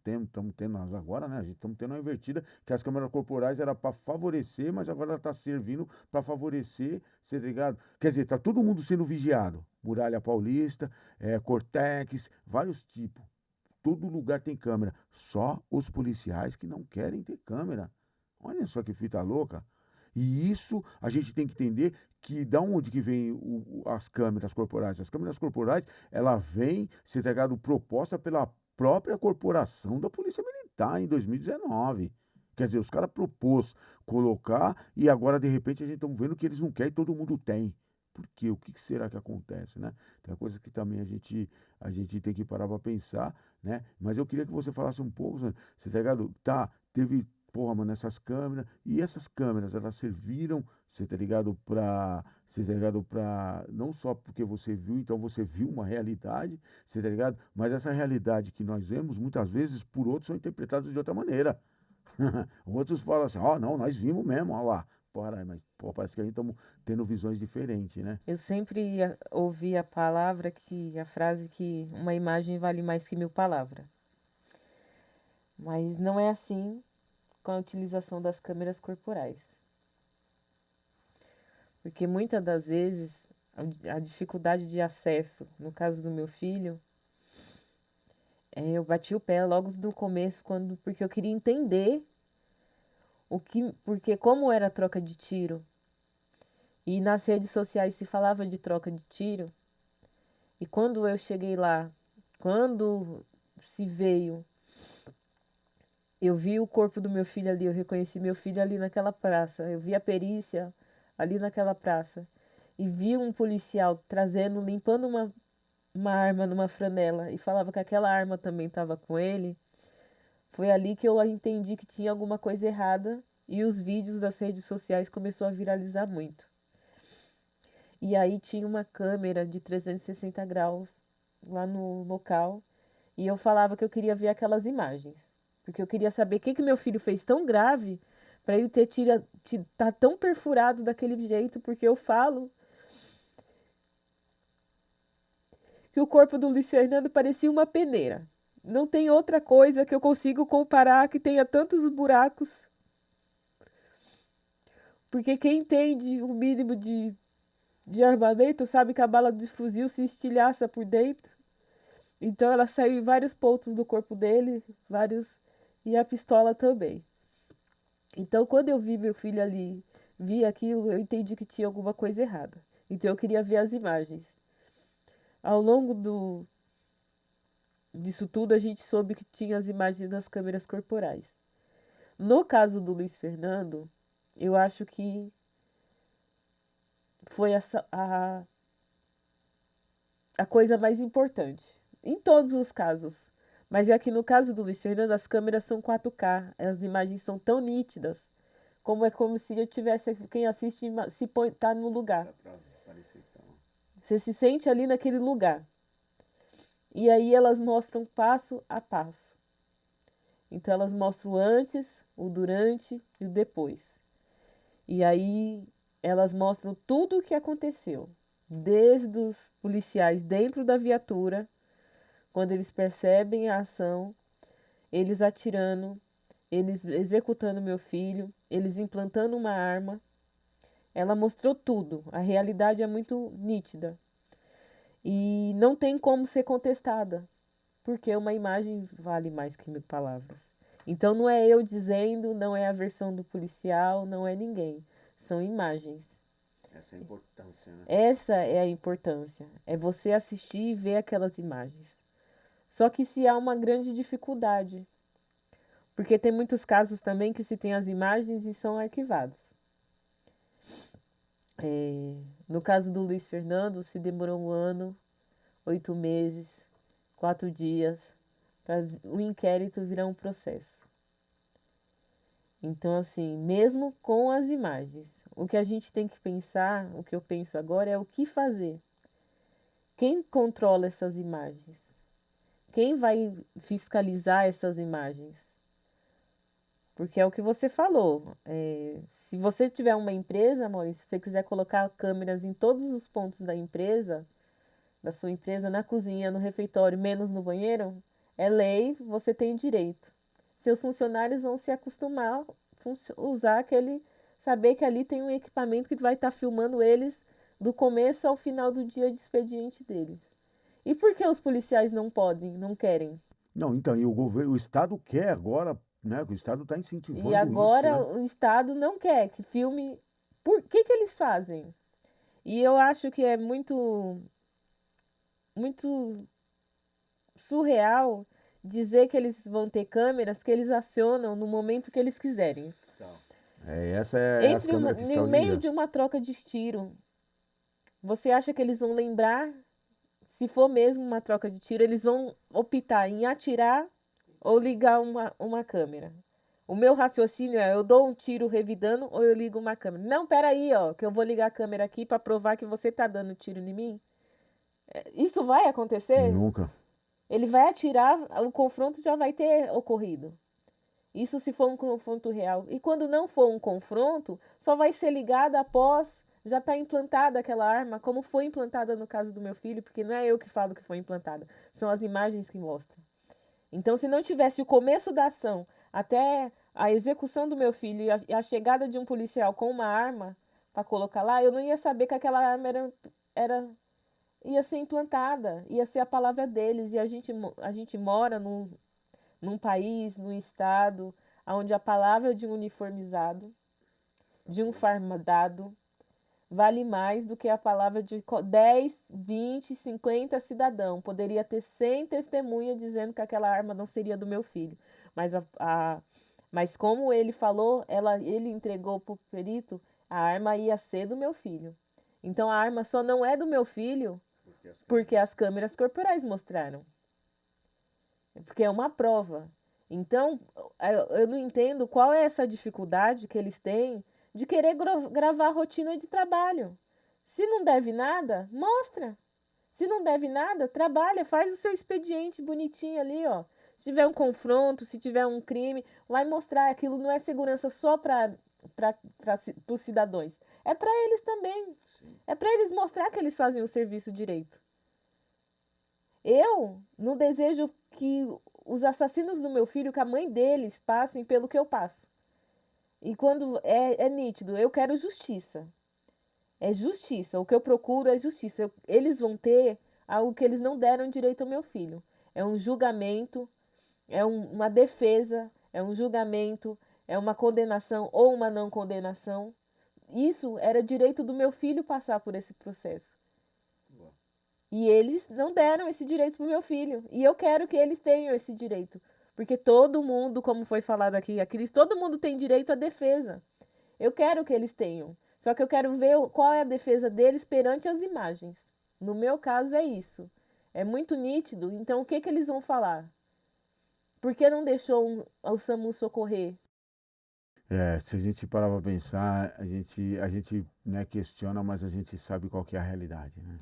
tendo nós agora, né? A gente estamos tendo uma invertida que as câmeras corporais era para favorecer, mas agora está servindo para favorecer, você tá ligado? Quer dizer, tá todo mundo sendo vigiado. Muralha Paulista, Cortex, vários tipos. Todo lugar tem câmera. Só os policiais que não querem ter câmera. Olha só que fita louca. E isso a gente tem que entender que da onde que vem as câmeras corporais. As câmeras corporais, ela vem ser pegado proposta pela própria corporação da Polícia Militar em 2019. Quer dizer, os caras propôs colocar e agora de repente a gente está vendo que eles não querem e todo mundo tem. Por quê? O que que será que acontece, né? Tem uma coisa que também a gente tem que parar para pensar, né? Mas eu queria que você falasse um pouco, você tá ligado? Tá, teve, porra, mano, essas câmeras, e essas câmeras, elas serviram, você tá ligado, você tá ligado, não só porque você viu, então você viu uma realidade, você tá ligado? Mas essa realidade que nós vemos, muitas vezes, por outros, são interpretadas de outra maneira. Outros falam assim, ó, não, nós vimos mesmo, ó lá. Porra, mas pô, parece que a gente estamos tendo visões diferentes, né? Eu sempre ouvi a frase que uma imagem vale mais que 1.000 palavras. Mas não é assim com a utilização das câmeras corporais. Porque muitas das vezes a dificuldade de acesso, no caso do meu filho, eu bati o pé logo no começo, porque eu queria entender porque como era a troca de tiro, e nas redes sociais se falava de troca de tiro, e quando eu cheguei lá, quando se veio, eu vi o corpo do meu filho ali, eu reconheci meu filho ali naquela praça, eu vi a perícia ali naquela praça, e vi um policial limpando uma arma numa franela, e falava que aquela arma também estava com ele. Foi ali que eu entendi que tinha alguma coisa errada e os vídeos das redes sociais começou a viralizar muito. E aí tinha uma câmera de 360 graus lá no local e eu falava que eu queria ver aquelas imagens, porque eu queria saber o que meu filho fez tão grave para ele tá tão perfurado daquele jeito, porque eu falo que o corpo do Luiz Fernando parecia uma peneira. Não tem outra coisa que eu consigo comparar que tenha tantos buracos. Porque quem entende o mínimo de armamento sabe que a bala de fuzil se estilhaça por dentro. Então ela saiu em vários pontos do corpo dele, vários, e a pistola também. Então quando eu vi meu filho ali, vi aquilo, eu entendi que tinha alguma coisa errada. Então eu queria ver as imagens. Ao longo disso tudo, a gente soube que tinha as imagens das câmeras corporais. No caso do Luiz Fernando, eu acho que foi a coisa mais importante. Em todos os casos. Mas é que no caso do Luiz Fernando, as câmeras são 4K, as imagens são tão nítidas, como se eu tivesse, quem assiste se põe, tá no lugar. Dá pra parecer que tá. Você se sente ali naquele lugar. E aí elas mostram passo a passo. Então elas mostram o antes, o durante e o depois. E aí elas mostram tudo o que aconteceu, desde os policiais dentro da viatura, quando eles percebem a ação, eles atirando, eles executando meu filho, eles implantando uma arma. Ela mostrou tudo. A realidade é muito nítida. E não tem como ser contestada, porque uma imagem vale mais que 1.000 palavras. Então não é eu dizendo, não é a versão do policial, não é ninguém. São imagens. Essa é a importância, né? Essa é a importância. É você assistir e ver aquelas imagens. Só que se há uma grande dificuldade, porque tem muitos casos também que se tem as imagens e são arquivadas. No caso do Luiz Fernando, se demorou 1 ano, 8 meses, 4 dias, para o inquérito virar um processo. Então, assim, mesmo com as imagens, o que a gente tem que pensar, o que eu penso agora é o que fazer. Quem controla essas imagens? Quem vai fiscalizar essas imagens? Porque é o que você falou. Se você tiver uma empresa, Maurício, se você quiser colocar câmeras em todos os pontos da empresa, da sua empresa, na cozinha, no refeitório, menos no banheiro, é lei, você tem direito. Seus funcionários vão se acostumar a usar aquele, saber que ali tem um equipamento que vai estar filmando eles do começo ao final do dia de expediente deles. E por que os policiais não podem, não querem? Não, então, e o governo, o Estado quer agora, né? O Estado está E incentivando isso, agora né? o Estado não quer que filme. Por que que eles fazem? E eu acho que é muito surreal dizer que eles vão ter câmeras que eles acionam no momento que eles quiserem. Então, essa é as câmeras que No estão meio ligadas. de uma troca de tiro, você acha que eles vão lembrar? Se for mesmo uma troca de tiro, eles vão optar em atirar ou ligar uma câmera. O meu raciocínio é: eu dou um tiro revidando ou eu ligo uma câmera. Não, peraí, ó, que eu vou ligar a câmera aqui para provar que você tá dando tiro em mim. Isso vai acontecer? Nunca. Ele vai atirar, o confronto já vai ter ocorrido. Isso se for um confronto real. E quando não for um confronto, só vai ser ligada após já estar implantada aquela arma, como foi implantada no caso do meu filho, porque não é eu que falo que foi implantada, são as imagens que mostram. Então, se não tivesse o começo da ação até a execução do meu filho e a chegada de um policial com uma arma para colocar lá, eu não ia saber que aquela arma ia ser implantada, ia ser a palavra deles. E a gente mora num país, num estado, onde a palavra de um uniformizado, de um fardado, vale mais do que a palavra de 10, 20, 50 cidadão. Poderia ter 100 testemunhas dizendo que aquela arma não seria do meu filho. Mas, mas como ele falou, ele entregou para o perito, a arma ia ser do meu filho. Então a arma só não é do meu filho porque as câmeras corporais mostraram. Porque é uma prova. Então, eu não entendo qual é essa dificuldade que eles têm de querer gravar a rotina de trabalho. Se não deve nada, mostra. Se não deve nada, trabalha, faz o seu expediente bonitinho ali, ó. Se tiver um confronto, se tiver um crime, vai mostrar. Aquilo não é segurança só para os cidadãos. É para eles também. Sim. É para eles mostrar que eles fazem o serviço direito. Eu não desejo que os assassinos do meu filho, que a mãe deles passem pelo que eu passo. E quando é nítido, eu quero justiça. É justiça. O que eu procuro é justiça. Eles vão ter algo que eles não deram direito ao meu filho. É um julgamento, uma defesa, é um julgamento, é uma condenação ou uma não condenação. Isso era direito do meu filho passar por esse processo. E eles não deram esse direito para o meu filho. E eu quero que eles tenham esse direito. Porque todo mundo, como foi falado aqui, todo mundo tem direito à defesa. Eu quero que eles tenham. Só que eu quero ver qual é a defesa deles perante as imagens. No meu caso é isso. É muito nítido. Então o que, que eles vão falar? Por que não deixou o SAMU socorrer? Se a gente parar para pensar, a gente né, questiona, mas a gente sabe qual que é a realidade, né?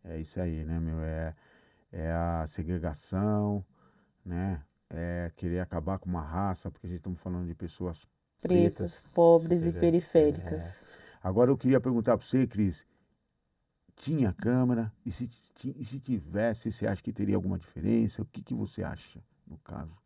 É isso aí, né, meu? É a segregação, né? É querer acabar com uma raça, porque a gente estamos falando de pessoas Pretas, pretas, você pobres tá e entendendo? periféricas. Agora eu queria perguntar para você, Cris, tinha câmera? E se tivesse, você acha que teria alguma diferença? O que que você acha, no caso?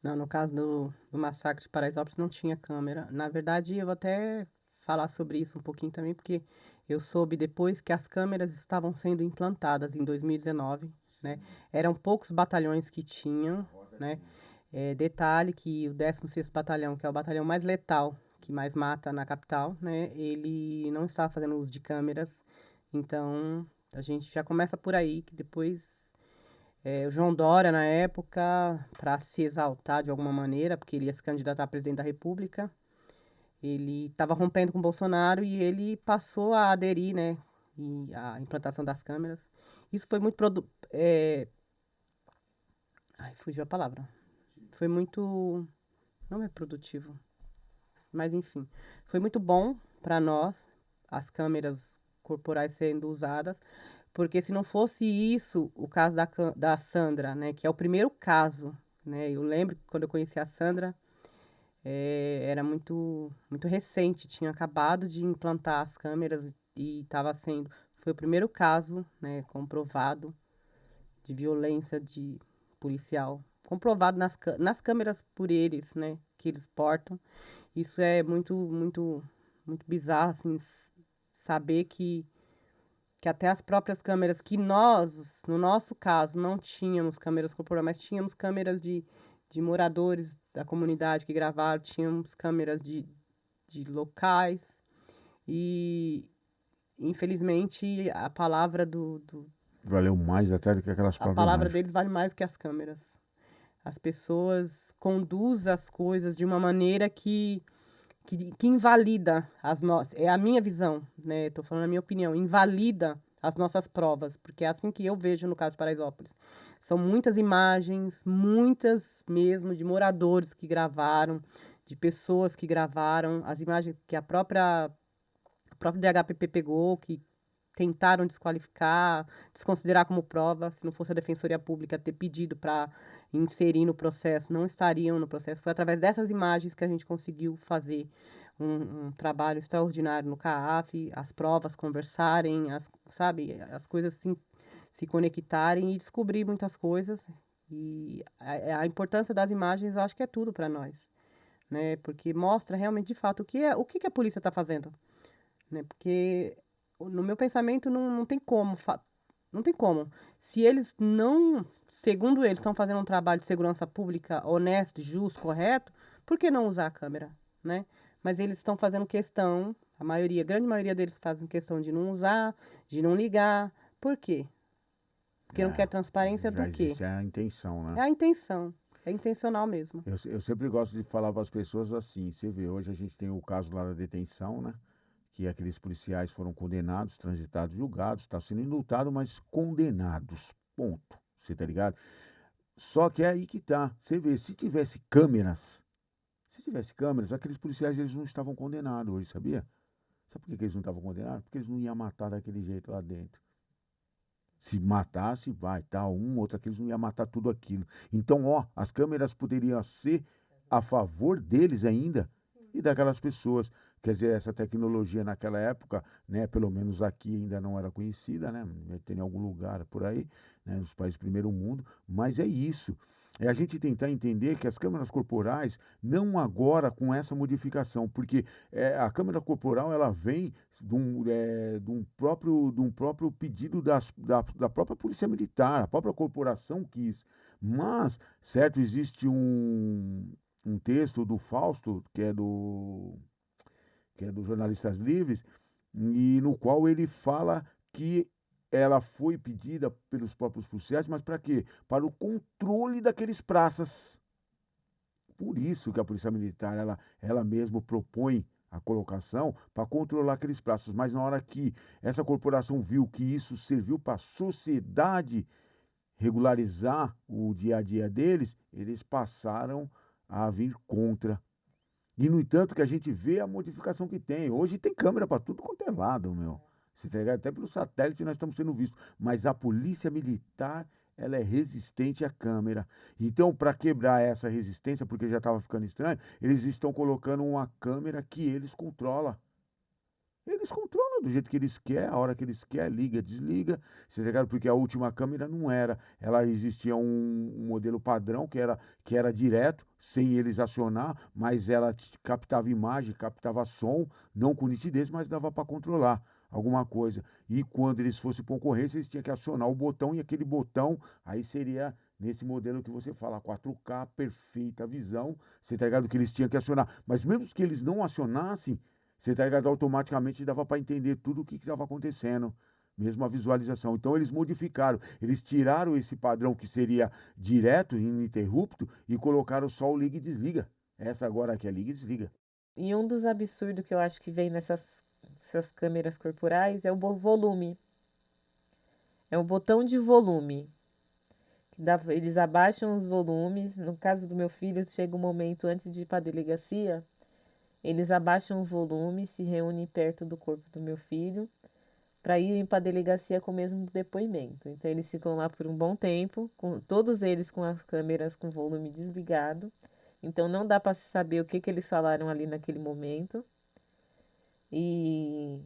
Não, no caso do massacre de Paraisópolis não tinha câmera. Na verdade, eu vou até falar sobre isso um pouquinho também, porque eu soube depois que as câmeras estavam sendo implantadas em 2019, né? Eram poucos batalhões que tinham, né? Detalhe que o 16º Batalhão, que é o batalhão mais letal, que mais mata na capital, né? Ele não estava fazendo uso de câmeras. Então, a gente já começa por aí, que depois o João Dória, na época, para se exaltar de alguma maneira, porque ele ia se candidatar a presidente da República, ele estava rompendo com o Bolsonaro e ele passou a aderir, né, à implantação das câmeras. Isso foi muito Ai, fugiu a palavra. Foi muito, não é produtivo, mas enfim, foi muito bom para nós as câmeras corporais sendo usadas, porque se não fosse isso, o caso da Sandra, né, que é o primeiro caso, né, eu lembro que quando eu conheci a Sandra, era muito recente, tinha acabado de implantar as câmeras e estava sendo, foi o primeiro caso, né, comprovado de violência de policial, comprovado nas câmeras por eles, né, que eles portam. Isso é muito bizarro, assim, saber que até as próprias câmeras que nós, no nosso caso, não tínhamos câmeras corporais, mas tínhamos câmeras de moradores da comunidade que gravaram, tínhamos câmeras de locais e, infelizmente, Valeu mais até do que aquelas a próprias palavra imagens. deles vale mais do que as câmeras. As pessoas conduzem as coisas de uma maneira que invalida as nossas. É a minha visão, né? Estou falando a minha opinião. Invalida as nossas provas, porque é assim que eu vejo no caso de Paraisópolis. São muitas imagens, muitas mesmo, de moradores que gravaram, de pessoas que gravaram, as imagens que o próprio DHPP pegou, que tentaram desqualificar, desconsiderar como prova, se não fosse a Defensoria Pública ter pedido para inserir no processo, não estariam no processo. Foi através dessas imagens que a gente conseguiu fazer um trabalho extraordinário no CAAF, as provas conversarem, sabe, as coisas se conectarem e descobrir muitas coisas. E a importância das imagens, eu acho que é tudo para nós, né? Porque mostra realmente, de fato, o que a polícia está fazendo, né? Porque no meu pensamento não tem como, não tem como. Se eles não, segundo eles, estão fazendo um trabalho de segurança pública honesto, justo, correto, por que não usar a câmera, né? Mas eles estão fazendo questão, a grande maioria deles fazem questão de não usar, de não ligar. Por quê? Porque não É, quer transparência do já quê? existe a intenção, É né? a intenção. É intencional mesmo. Eu sempre gosto de falar para as pessoas assim, você vê, hoje a gente tem o caso lá da detenção, né? Que aqueles policiais foram condenados, transitados, julgados, está sendo indultado, mas condenados, ponto. Você tá ligado? Só que é aí que tá. Você vê, se tivesse câmeras, aqueles policiais eles não estavam condenados hoje, sabia? Sabe por que que eles não estavam condenados? Porque eles não iam matar daquele jeito lá dentro. Se matasse, vai, tá, outro, aqueles não iam matar tudo aquilo. Então, ó, as câmeras poderiam ser a favor deles ainda e daquelas pessoas. Quer dizer, essa tecnologia naquela época, né, pelo menos aqui ainda não era conhecida, né, tem em algum lugar por aí, né, nos países do primeiro mundo, mas é isso. É a gente tentar entender que as câmeras corporais, não agora com essa modificação, porque a câmera corporal ela vem de um próprio pedido da própria Polícia Militar, a própria corporação quis. Mas, certo, existe um texto do Fausto, que é do Jornalistas Livres, e no qual ele fala que ela foi pedida pelos próprios policiais, mas para quê? Para o controle daqueles praças. Por isso que a Polícia Militar, ela mesmo propõe a colocação para controlar aqueles praças. Mas na hora que essa corporação viu que isso serviu para a sociedade regularizar o dia a dia deles, eles passaram a vir contra. E, no entanto, que a gente vê a modificação que tem. Hoje tem câmera para tudo quanto é lado, meu. Você tá ligado? Até pelo satélite nós estamos sendo vistos. Mas a polícia militar, ela é resistente à câmera. Então, para quebrar essa resistência, porque já estava ficando estranho, eles estão colocando uma câmera que eles controlam. Eles controlam do jeito que eles querem, a hora que eles querem, liga, desliga. Você tá ligado? Porque a última câmera não era. Ela existia um modelo padrão que era direto, sem eles acionar, mas ela captava imagem, captava som, não com nitidez, mas dava para controlar alguma coisa. E quando eles fossem para ocorrência, eles tinham que acionar o botão e aquele botão aí seria nesse modelo que você fala, 4K, perfeita visão. Você tá ligado? Que eles tinham que acionar. Mas mesmo que eles não acionassem, você tá ligado? Automaticamente dava para entender tudo o que estava acontecendo, mesmo a visualização. Então eles modificaram, eles tiraram esse padrão que seria direto, ininterrupto, e colocaram só o liga e desliga. Essa agora aqui é liga e desliga. E um dos absurdos que eu acho que vem essas câmeras corporais é o volume. É o botão de volume. Eles abaixam os volumes. No caso do meu filho, chega um momento antes de ir para a delegacia, eles abaixam o volume, se reúnem perto do corpo do meu filho para irem para a delegacia com o mesmo depoimento. Então eles ficam lá por um bom tempo, todos eles com as câmeras com volume desligado. Então não dá para saber o que eles falaram ali naquele momento. E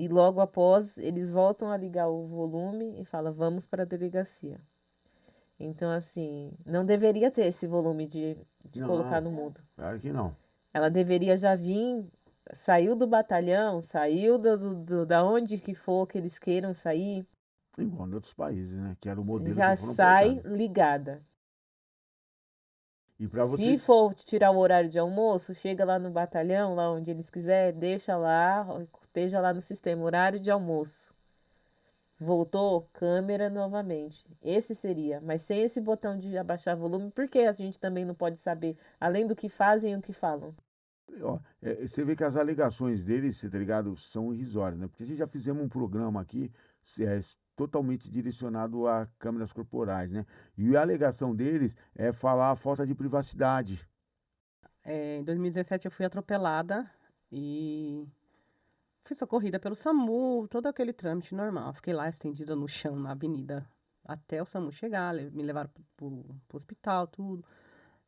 logo após eles voltam a ligar o volume e falam: vamos para a delegacia. Então, assim, não deveria ter esse volume de colocar no mudo. Claro que não. Ela deveria já vir, saiu do batalhão, saiu da onde que for que eles queiram sair, Igual em outros países, né? Que era o modelo já que foram sai pegando. ligada. E para Se vocês. for tirar o horário de almoço, chega lá no batalhão, lá onde eles quiserem, deixa lá, esteja lá no sistema, horário de almoço. Voltou, câmera novamente. Esse seria, mas sem esse botão de abaixar volume, porque a gente também não pode saber, além do que fazem e o que falam. Ó, você vê que as alegações deles, você tá ligado, são irrisórias, né? Porque a gente já fizemos um programa aqui totalmente direcionado a câmeras corporais, né? E a alegação deles é falar a falta de privacidade. Em 2017 eu fui atropelada e fui socorrida pelo SAMU, todo aquele trâmite normal. Fiquei lá estendida no chão, na avenida, até o SAMU chegar, me levaram pro hospital, tudo.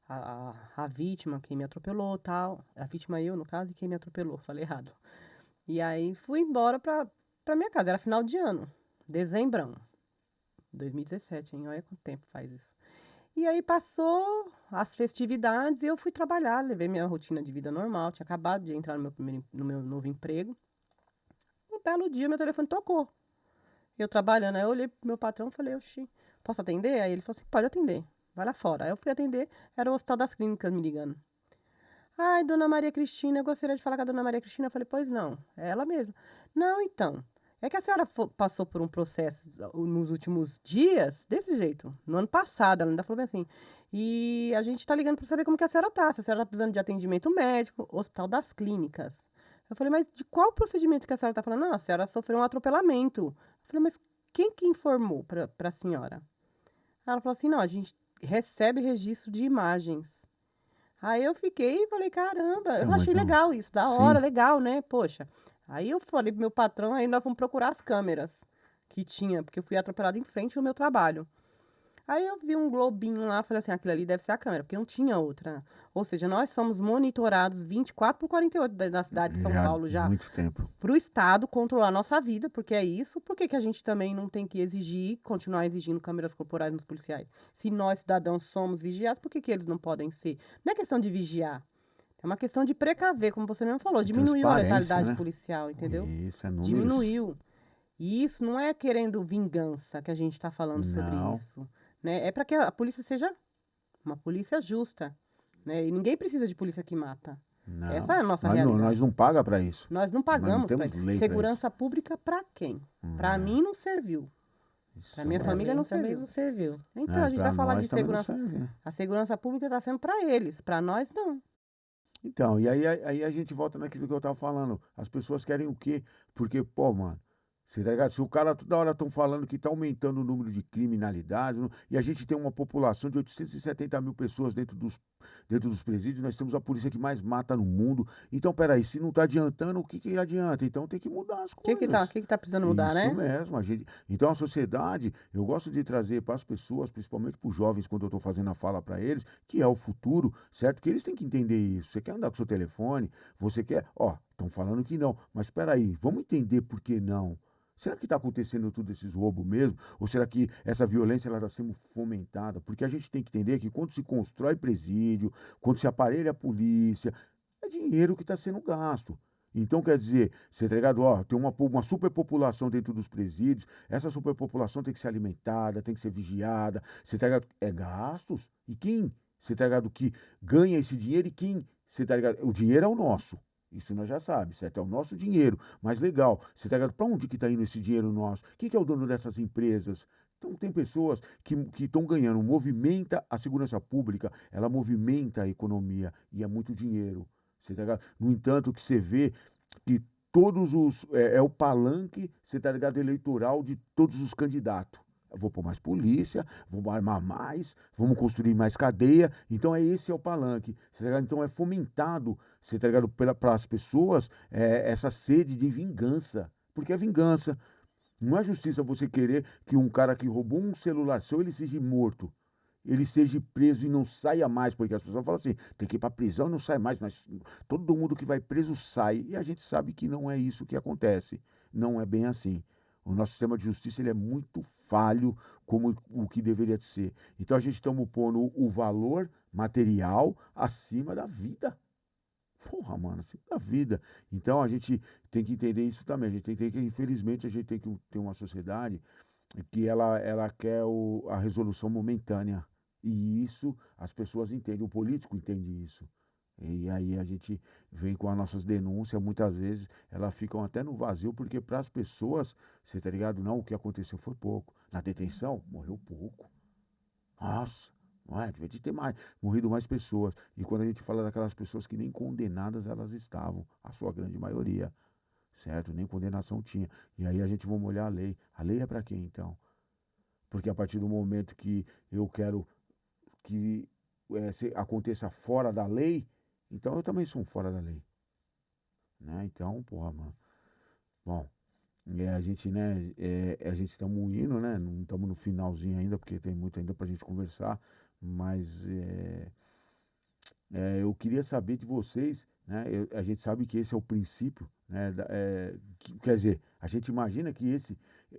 A vítima, quem me atropelou, tal. A vítima eu, no caso, e quem me atropelou, falei errado. E aí fui embora pra minha casa, era final de ano, dezembrão, 2017, hein? Olha quanto tempo faz isso. E aí passou as festividades e eu fui trabalhar, levei minha rotina de vida normal, tinha acabado de entrar no meu novo emprego. Um belo dia meu telefone tocou. Eu trabalhando, aí eu olhei pro meu patrão e falei: oxi, posso atender? Aí ele falou assim: pode atender, vai lá fora. Aí eu fui atender, era o Hospital das Clínicas me ligando. Ai, dona Maria Cristina, eu gostaria de falar com a dona Maria Cristina. Eu falei: pois não, é ela mesma. Não, então, é que a senhora passou por um processo nos últimos dias, desse jeito, no ano passado, ela ainda falou bem assim, e a gente tá ligando para saber como que a senhora tá, se a senhora tá precisando de atendimento médico, Hospital das Clínicas. Eu falei: mas de qual procedimento que a senhora tá falando? Não, a senhora sofreu um atropelamento. Eu falei: mas quem que informou para a senhora? Ela falou assim: não, a gente recebe registro de imagens. Aí eu fiquei e falei: caramba, eu Então, achei então, legal isso, da hora, sim. legal, né? Poxa. Aí eu falei pro meu patrão, aí nós fomos procurar as câmeras que tinha, porque eu fui atropelada em frente ao meu trabalho. Aí eu vi um globinho lá, falei assim: aquilo ali deve ser a câmera, porque não tinha outra. Ou seja, nós somos monitorados 24/48 da cidade de São Já há Paulo já muito tempo. para o Estado controlar a nossa vida, porque é isso. Por que que a gente também não tem que exigir, continuar exigindo câmeras corporais nos policiais? Se nós, cidadãos, somos vigiados, por que que eles não podem ser? Não é questão de vigiar, é uma questão de precaver, como você mesmo falou. É Diminuiu a transparência, letalidade né? policial, entendeu? Isso, é números. Diminuiu. E isso não é querendo vingança que a gente está falando sobre Não, isso, né? É para que a polícia seja uma polícia justa, né? E ninguém precisa de polícia que mata. Essa é não. a nossa Nós realidade. não paga para isso. Nós não Nós não pagamos para temos isso. lei para isso. Segurança pública para quem? Para É, mim não serviu. Para isso minha Para família mim não também serviu. não serviu. Então a gente para vai falar nós de também não segurança. serve, né? A segurança pública está sendo para eles, para nós não. Então, e aí a gente volta naquilo que eu tava falando. As pessoas querem o quê? Porque, pô, mano, Você tá ligado? Se o cara toda hora estão falando que está aumentando o número de criminalidade, e a gente tem uma população de 870 mil pessoas dentro dos presídios, nós temos a polícia que mais mata no mundo. Então, peraí, se não está adiantando, o que que adianta? Então tem que mudar as O que que tá, coisas. que tá precisando mudar, Isso né? mesmo, então a sociedade, eu gosto de trazer para as pessoas, principalmente para os jovens, quando eu estou fazendo a fala para eles, que é o futuro, certo? Que eles têm que entender isso. Você quer andar com seu telefone, você quer, ó, estão falando que não, mas espera aí, vamos entender por que não. Será que está acontecendo tudo esses roubos mesmo? Ou será que essa violência está sendo fomentada? Porque a gente tem que entender que quando se constrói presídio, quando se aparelha a polícia, é dinheiro que está sendo gasto. Então, quer dizer, você tá ligado? Ó, tem uma superpopulação dentro dos presídios, essa superpopulação tem que ser alimentada, tem que ser vigiada, você tá ligado? É gastos. E quem, você tá ligado, que ganha esse dinheiro e quem, você tá ligado? O dinheiro é o nosso. Isso nós já sabemos, certo? É o nosso dinheiro. Mas legal, você tá ligado? Para onde que tá indo esse dinheiro nosso? Quem que é o dono dessas empresas? Então tem pessoas que estão ganhando, movimenta a segurança pública, ela movimenta a economia e é muito dinheiro. Você tá ligado? No entanto, que você vê que todos os. É o palanque, você tá ligado? Eleitoral de todos os candidatos. Eu vou pôr mais polícia, vamos armar mais, vamos construir mais cadeia. Então esse é o palanque. Você tá ligado? Então é fomentado, você tá ligado? Para as pessoas, essa sede de vingança. Porque é vingança. Não é justiça você querer que um cara que roubou um celular seu, ele seja morto, ele seja preso e não saia mais, porque as pessoas falam assim, tem que ir para prisão e não sai mais, mas todo mundo que vai preso sai, e a gente sabe que não é isso que acontece, não é bem assim. O nosso sistema de justiça ele é muito falho como o que deveria ser. Então a gente estamos pondo o valor material acima da vida. Porra, mano, acima da vida. Então a gente tem que entender isso também. A gente tem que entender que, infelizmente, a gente tem que ter uma sociedade que ela quer a resolução momentânea. E isso as pessoas entendem, o político entende isso. E aí a gente vem com as nossas denúncias, muitas vezes elas ficam até no vazio, porque para as pessoas, você tá ligado? Não, o que aconteceu foi pouco. Na detenção, morreu pouco. Nossa, não é? Devia de ter mais, morrido mais pessoas. E quando a gente fala daquelas pessoas que nem condenadas elas estavam, a sua grande maioria, certo? Nem condenação tinha. E aí a gente vai olhar a lei. A lei é para quem então? Porque a partir do momento que eu quero que aconteça fora da lei, então eu também sou um fora da lei, né? Então, porra, mano. Bom, a gente, né, a gente estamos indo, né? Não estamos no finalzinho ainda, porque tem muito ainda pra gente conversar, mas eu queria saber de vocês, né? A gente sabe que esse é o princípio, né? Quer dizer, a gente imagina que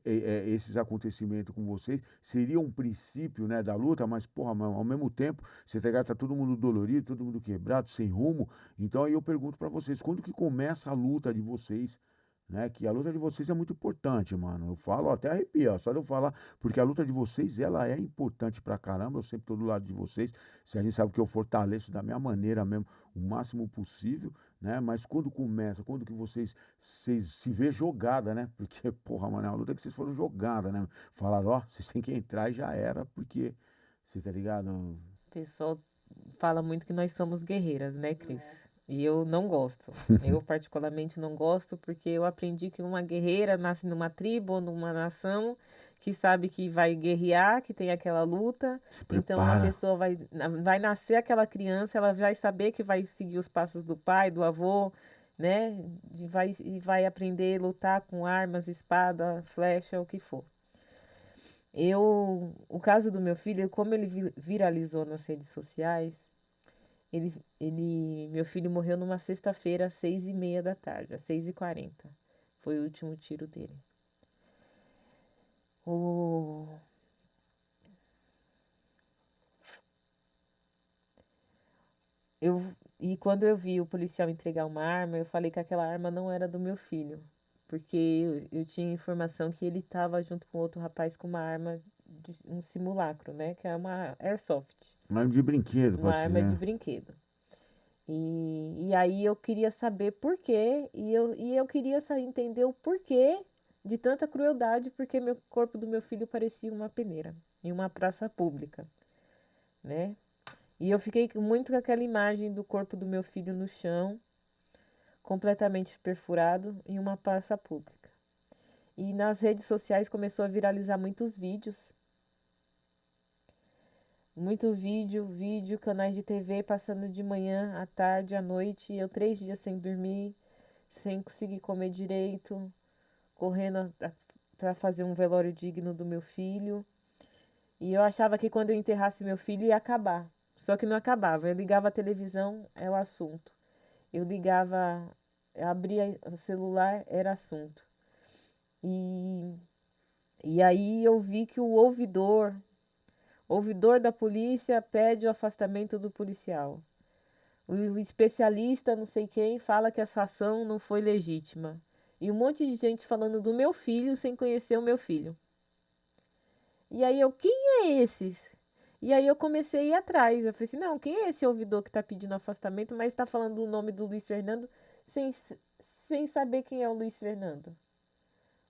esses acontecimentos com vocês seriam um princípio, né, da luta, mas, porra, mano, ao mesmo tempo, você tá todo mundo dolorido, todo mundo quebrado, sem rumo. Então aí eu pergunto para vocês, quando que começa a luta de vocês? Né, que a luta de vocês é muito importante, mano. Eu falo, ó, até arrepio, ó, só de eu falar, porque a luta de vocês, ela é importante pra caramba. Eu sempre tô do lado de vocês. Se a gente sabe que eu fortaleço da minha maneira mesmo, o máximo possível, né? Mas quando começa, quando que vocês se vê jogada, né? Porque, porra, mano, é uma luta que vocês foram jogada, né? Falaram, ó, vocês têm que entrar e já era, porque, você tá ligado? O pessoal fala muito que nós somos guerreiras, né, Cris? E eu não gosto. Eu particularmente não gosto porque eu aprendi que uma guerreira nasce numa tribo ou numa nação que sabe que vai guerrear, que tem aquela luta. Se Então a prepara. pessoa vai nascer aquela criança, ela vai saber que vai seguir os passos do pai, do avô, né? E vai aprender a lutar com armas, espada, flecha, o que for. O caso do meu filho, como ele viralizou nas redes sociais, meu filho morreu numa sexta-feira, às 6h30 da tarde, às 6h40. Foi o último tiro dele. O, eu, e quando eu vi o policial entregar uma arma, eu falei que aquela arma não era do meu filho. Porque eu tinha informação que ele estava junto com outro rapaz com uma arma, um simulacro, né? Que é uma airsoft, Mas de brinquedo, uma pode arma de ser. brinquedo. E aí eu queria saber por quê, e eu queria entender o porquê de tanta crueldade, porque o corpo do meu filho parecia uma peneira em uma praça pública, né? E eu fiquei muito com aquela imagem do corpo do meu filho no chão, completamente perfurado em uma praça pública. E nas redes sociais começou a viralizar muitos vídeos. Muito vídeo, canais de TV passando de manhã, à tarde, à noite. E eu 3 dias sem dormir, sem conseguir comer direito, correndo para fazer um velório digno do meu filho. E eu achava que quando eu enterrasse meu filho ia acabar. Só que não acabava. Eu ligava a televisão, é o assunto. Eu ligava, eu abria o celular, era assunto. E, e aí eu vi que o ouvidor da polícia pede o afastamento do policial. O especialista, não sei quem, fala que essa ação não foi legítima. E um monte de gente falando do meu filho sem conhecer o meu filho. E aí quem é esses? E aí eu comecei a ir atrás. Eu falei assim, não, quem é esse ouvidor que está pedindo afastamento, mas está falando o nome do Luiz Fernando sem, sem saber quem é o Luiz Fernando?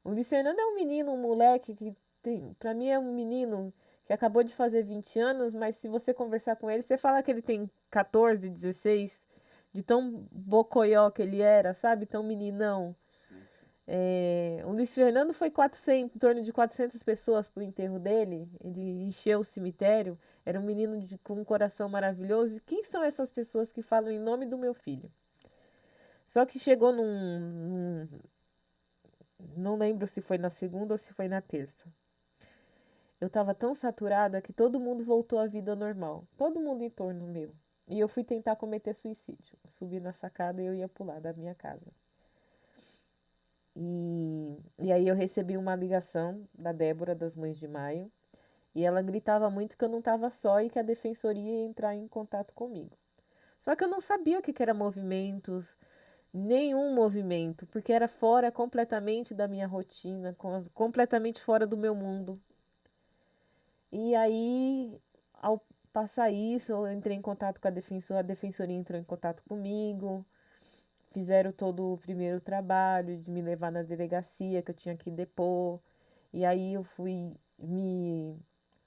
O Luiz Fernando é um menino, um moleque que tem, para mim é um menino que acabou de fazer 20 anos, mas se você conversar com ele, você fala que ele tem 14, 16, de tão bocoió que ele era, sabe? Tão meninão. O Luiz Fernando foi 400, em torno de 400 pessoas pro enterro dele. Ele encheu o cemitério. Era um menino com um coração maravilhoso. E quem são essas pessoas que falam em nome do meu filho? Só que chegou não lembro se foi na segunda ou se foi na terça. Eu estava tão saturada que todo mundo voltou à vida normal. Todo mundo em torno meu. E eu fui tentar cometer suicídio. Subi na sacada e eu ia pular da minha casa. E aí eu recebi uma ligação da Débora das Mães de Maio. E ela gritava muito que eu não estava só e que a defensoria ia entrar em contato comigo. Só que eu não sabia o que era movimentos, nenhum movimento, porque era fora completamente da minha rotina, completamente fora do meu mundo. E aí, ao passar isso, eu entrei em contato com a defensoria entrou em contato comigo, fizeram todo o primeiro trabalho de me levar na delegacia que eu tinha que depor. E aí eu fui me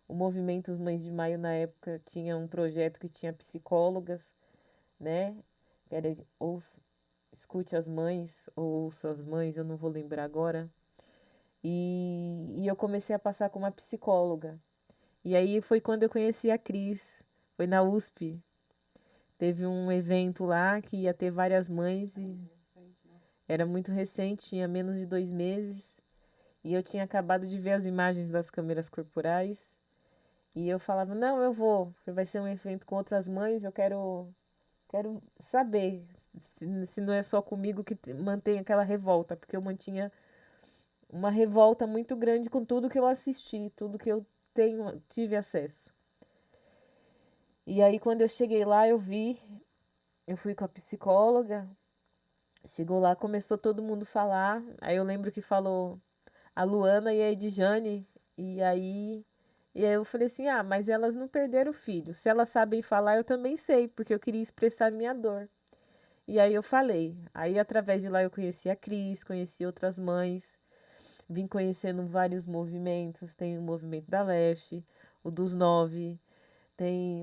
o movimento Os Mães de Maio na época tinha um projeto que tinha psicólogas, né? Que era ou escute as mães, ou ouça as mães, eu não vou lembrar agora. E eu comecei a passar com uma psicóloga. E aí foi quando eu conheci a Cris, foi na USP. Teve um evento lá que ia ter várias mães e era muito recente, tinha menos de 2 meses. E eu tinha acabado de ver as imagens das câmeras corporais. E eu falava, não, eu vou, porque vai ser um evento com outras mães, eu quero saber se não é só comigo que mantém aquela revolta, porque eu mantinha uma revolta muito grande com tudo que eu assisti, tudo que eu tive acesso. E aí quando eu cheguei lá, eu fui com a psicóloga, chegou lá, começou todo mundo a falar, aí eu lembro que falou a Luana e a Edjane, e aí eu falei assim, ah, mas elas não perderam o filho, se elas sabem falar, eu também sei, porque eu queria expressar minha dor. E aí eu falei, aí através de lá eu conheci a Cris, conheci outras mães, vim conhecendo vários movimentos, tem o movimento da Leste, o dos 9,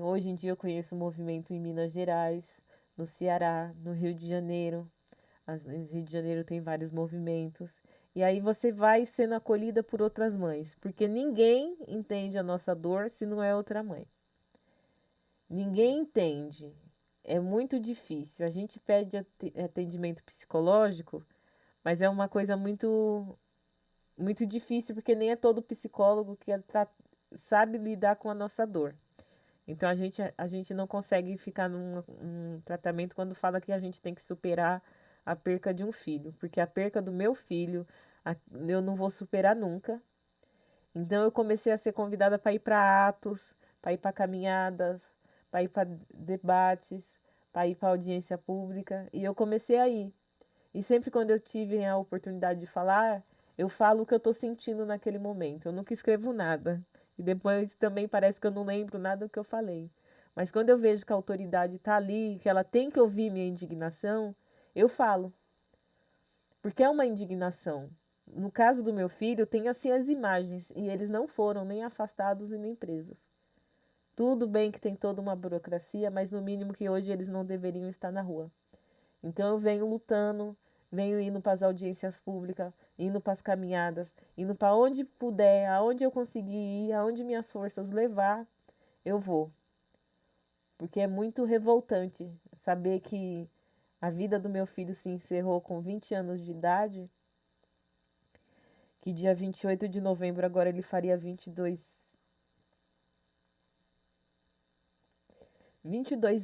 hoje em dia eu conheço o movimento em Minas Gerais, no Ceará, no Rio de Janeiro. No Rio de Janeiro tem vários movimentos. E aí você vai sendo acolhida por outras mães, porque ninguém entende a nossa dor se não é outra mãe. Ninguém entende. É muito difícil. A gente pede atendimento psicológico, mas é uma coisa muito difícil, porque nem é todo psicólogo que sabe lidar com a nossa dor. Então a gente não consegue ficar num tratamento quando fala que a gente tem que superar a perca de um filho, porque a perca do meu filho eu não vou superar nunca. Então eu comecei a ser convidada para ir para atos, para ir para caminhadas, para ir para debates, para ir para audiência pública, e eu comecei a ir. E sempre quando eu tive a oportunidade de falar, eu falo o que eu estou sentindo naquele momento. Eu nunca escrevo nada. E depois também parece que eu não lembro nada do que eu falei. Mas quando eu vejo que a autoridade está ali, que ela tem que ouvir minha indignação, eu falo. Porque é uma indignação. No caso do meu filho, tem assim as imagens. E eles não foram nem afastados e nem presos. Tudo bem que tem toda uma burocracia, mas no mínimo que hoje eles não deveriam estar na rua. Então eu venho lutando, venho indo para as audiências públicas, indo para as caminhadas, indo para onde puder, aonde eu conseguir ir, aonde minhas forças levar, eu vou. Porque é muito revoltante saber que a vida do meu filho se encerrou com 20 anos de idade, que dia 28 de novembro agora ele faria 22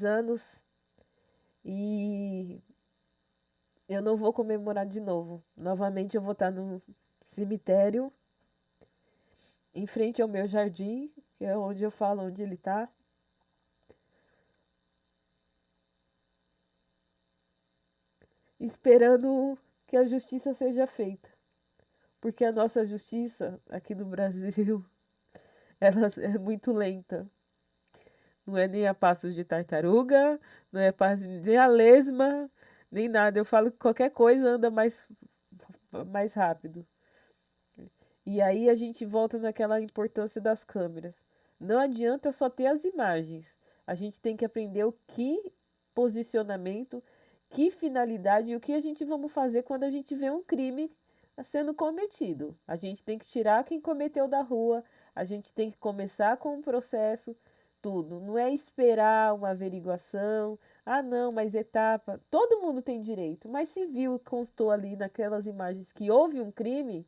anos, e eu não vou comemorar de novo. Novamente eu vou estar no cemitério, em frente ao meu jardim, que é onde eu falo onde ele está, esperando que a justiça seja feita. Porque a nossa justiça aqui no Brasil, ela é muito lenta. Não é nem a passos de tartaruga, não é nem a lesma, nem nada. Eu falo que qualquer coisa anda mais rápido. E aí a gente volta naquela importância das câmeras. Não adianta só ter as imagens. A gente tem que aprender o que posicionamento, que finalidade e o que a gente vamos fazer quando a gente vê um crime sendo cometido. A gente tem que tirar quem cometeu da rua, a gente tem que começar com um processo, tudo. Não é esperar uma averiguação. Ah, não, mas etapa. Todo mundo tem direito, mas se viu, constou ali naquelas imagens que houve um crime,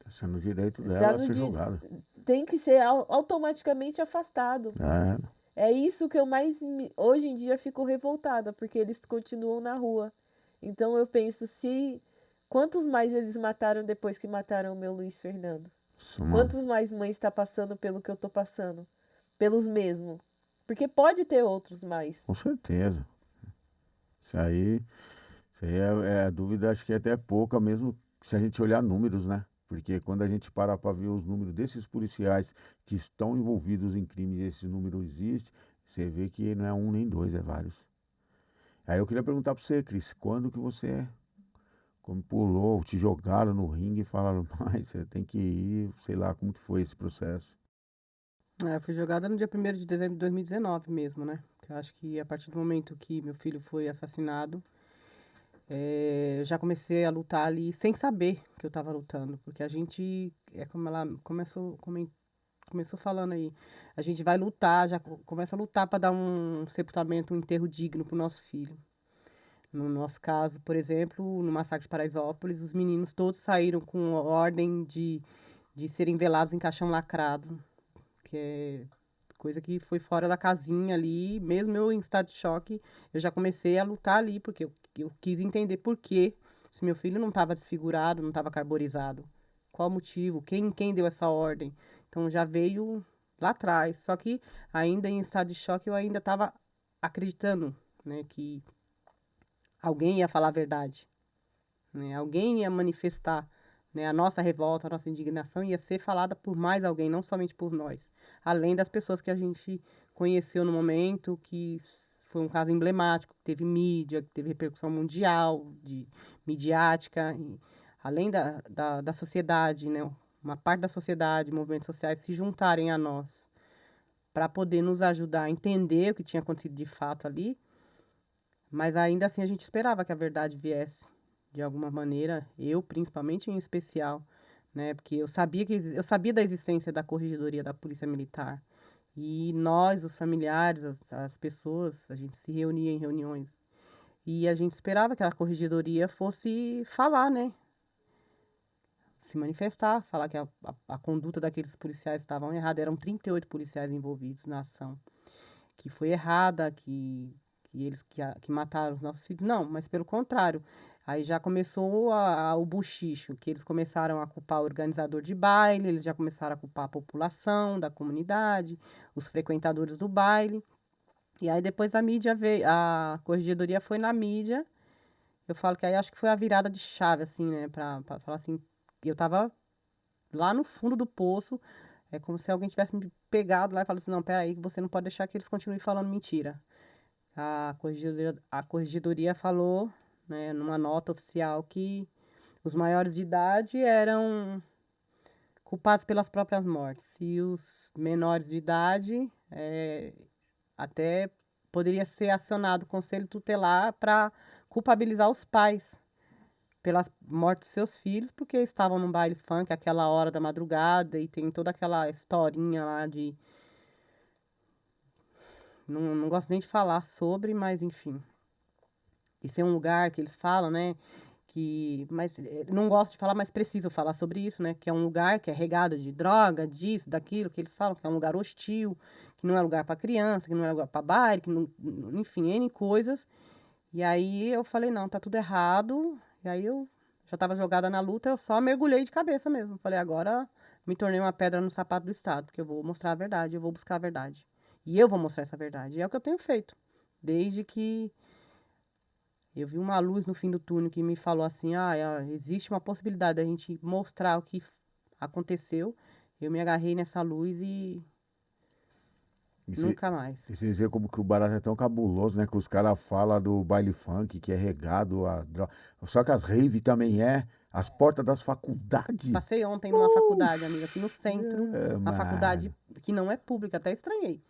Tá sendo o direito tá dela a no ser julgada. tem que ser automaticamente afastado. É, É isso que eu mais hoje em dia fico revoltada, porque eles continuam na rua. Então eu penso, se quantos mais eles mataram depois que mataram o meu Luiz Fernando? isso, mano. Quantos mais mães está passando pelo que eu tô passando? Pelos mesmos. Porque pode ter outros mais. Com certeza. Isso aí, isso aí é dúvida, acho que é até pouca mesmo se a gente olhar números, né? Porque quando a gente para para ver os números desses policiais que estão envolvidos em crimes e esse número existe, você vê que não é um nem dois, é vários. Aí eu queria perguntar para você, Cris, quando que você como pulou, te jogaram no ringue e falaram, mas você tem que ir, sei lá, como que foi esse processo? Eu fui jogada no dia 1º de dezembro de 2019 mesmo, né? Que eu acho que a partir do momento que meu filho foi assassinado, eu já comecei a lutar ali sem saber que eu estava lutando, porque a gente, é como ela começou falando aí, a gente vai lutar, já começa a lutar para dar um sepultamento, um enterro digno pro nosso filho. No nosso caso, por exemplo, no massacre de Paraisópolis, os meninos todos saíram com ordem de serem velados em caixão lacrado, que é coisa que foi fora da casinha ali. Mesmo eu em estado de choque, eu já comecei a lutar ali, porque eu quis entender por que se meu filho não estava desfigurado, não estava carborizado. Qual o motivo? Quem deu essa ordem? Então já veio lá atrás. Só que ainda em estado de choque eu ainda estava acreditando, né, que alguém ia falar a verdade, né? Alguém ia manifestar, né? A nossa revolta, a nossa indignação ia ser falada por mais alguém, não somente por nós. Além das pessoas que a gente conheceu no momento, que foi um caso emblemático, que teve mídia, que teve repercussão mundial, midiática, e além da sociedade, né? Uma parte da sociedade, movimentos sociais se juntarem a nós para poder nos ajudar a entender o que tinha acontecido de fato ali, mas ainda assim a gente esperava que a verdade viesse de alguma maneira, eu principalmente em especial, né? Porque eu sabia da existência da corregedoria da Polícia Militar. E nós, os familiares, as pessoas, a gente se reunia em reuniões. E a gente esperava que a corregedoria fosse falar, né? Se manifestar, falar que a conduta daqueles policiais estavam errada. Eram 38 policiais envolvidos na ação, que foi errada, que eles que mataram os nossos filhos. Não, mas pelo contrário. Aí já começou o buchicho, que eles começaram a culpar o organizador de baile, eles já começaram a culpar a população da comunidade, os frequentadores do baile. E aí depois a mídia veio, a corregedoria foi na mídia. Eu falo que aí acho que foi a virada de chave, assim, né, pra falar assim, eu tava lá no fundo do poço, é como se alguém tivesse me pegado lá e falado assim, não, peraí, você não pode deixar que eles continuem falando mentira. A corregedoria falou, né, numa nota oficial, que os maiores de idade eram culpados pelas próprias mortes e os menores de idade até poderia ser acionado o conselho tutelar para culpabilizar os pais, pela morte dos seus filhos, porque estavam num baile funk àquela hora da madrugada e tem toda aquela historinha lá de... Não gosto nem de falar sobre, mas enfim. Isso é um lugar que eles falam, né? Mas não gosto de falar, mas preciso falar sobre isso, né? Que é um lugar que é regado de droga, disso, daquilo, que eles falam que é um lugar hostil, que não é lugar para criança, que não é lugar para baile, que não, enfim, N coisas. E aí eu falei, não, tá tudo errado. E aí eu já estava jogada na luta, eu só mergulhei de cabeça mesmo. Falei, agora me tornei uma pedra no sapato do Estado, porque eu vou mostrar a verdade, eu vou buscar a verdade. E eu vou mostrar essa verdade. E é o que eu tenho feito. Desde que eu vi uma luz no fim do túnel que me falou assim, existe uma possibilidade da gente mostrar o que aconteceu. Eu me agarrei nessa luz e nunca mais. E vocês veem como que o barato é tão cabuloso, né? Que os caras falam do baile funk, que é regado a droga. Só que as rave também as portas das faculdades. Passei ontem numa faculdade, amiga, aqui no centro, uma mano. faculdade que não é pública, até estranhei.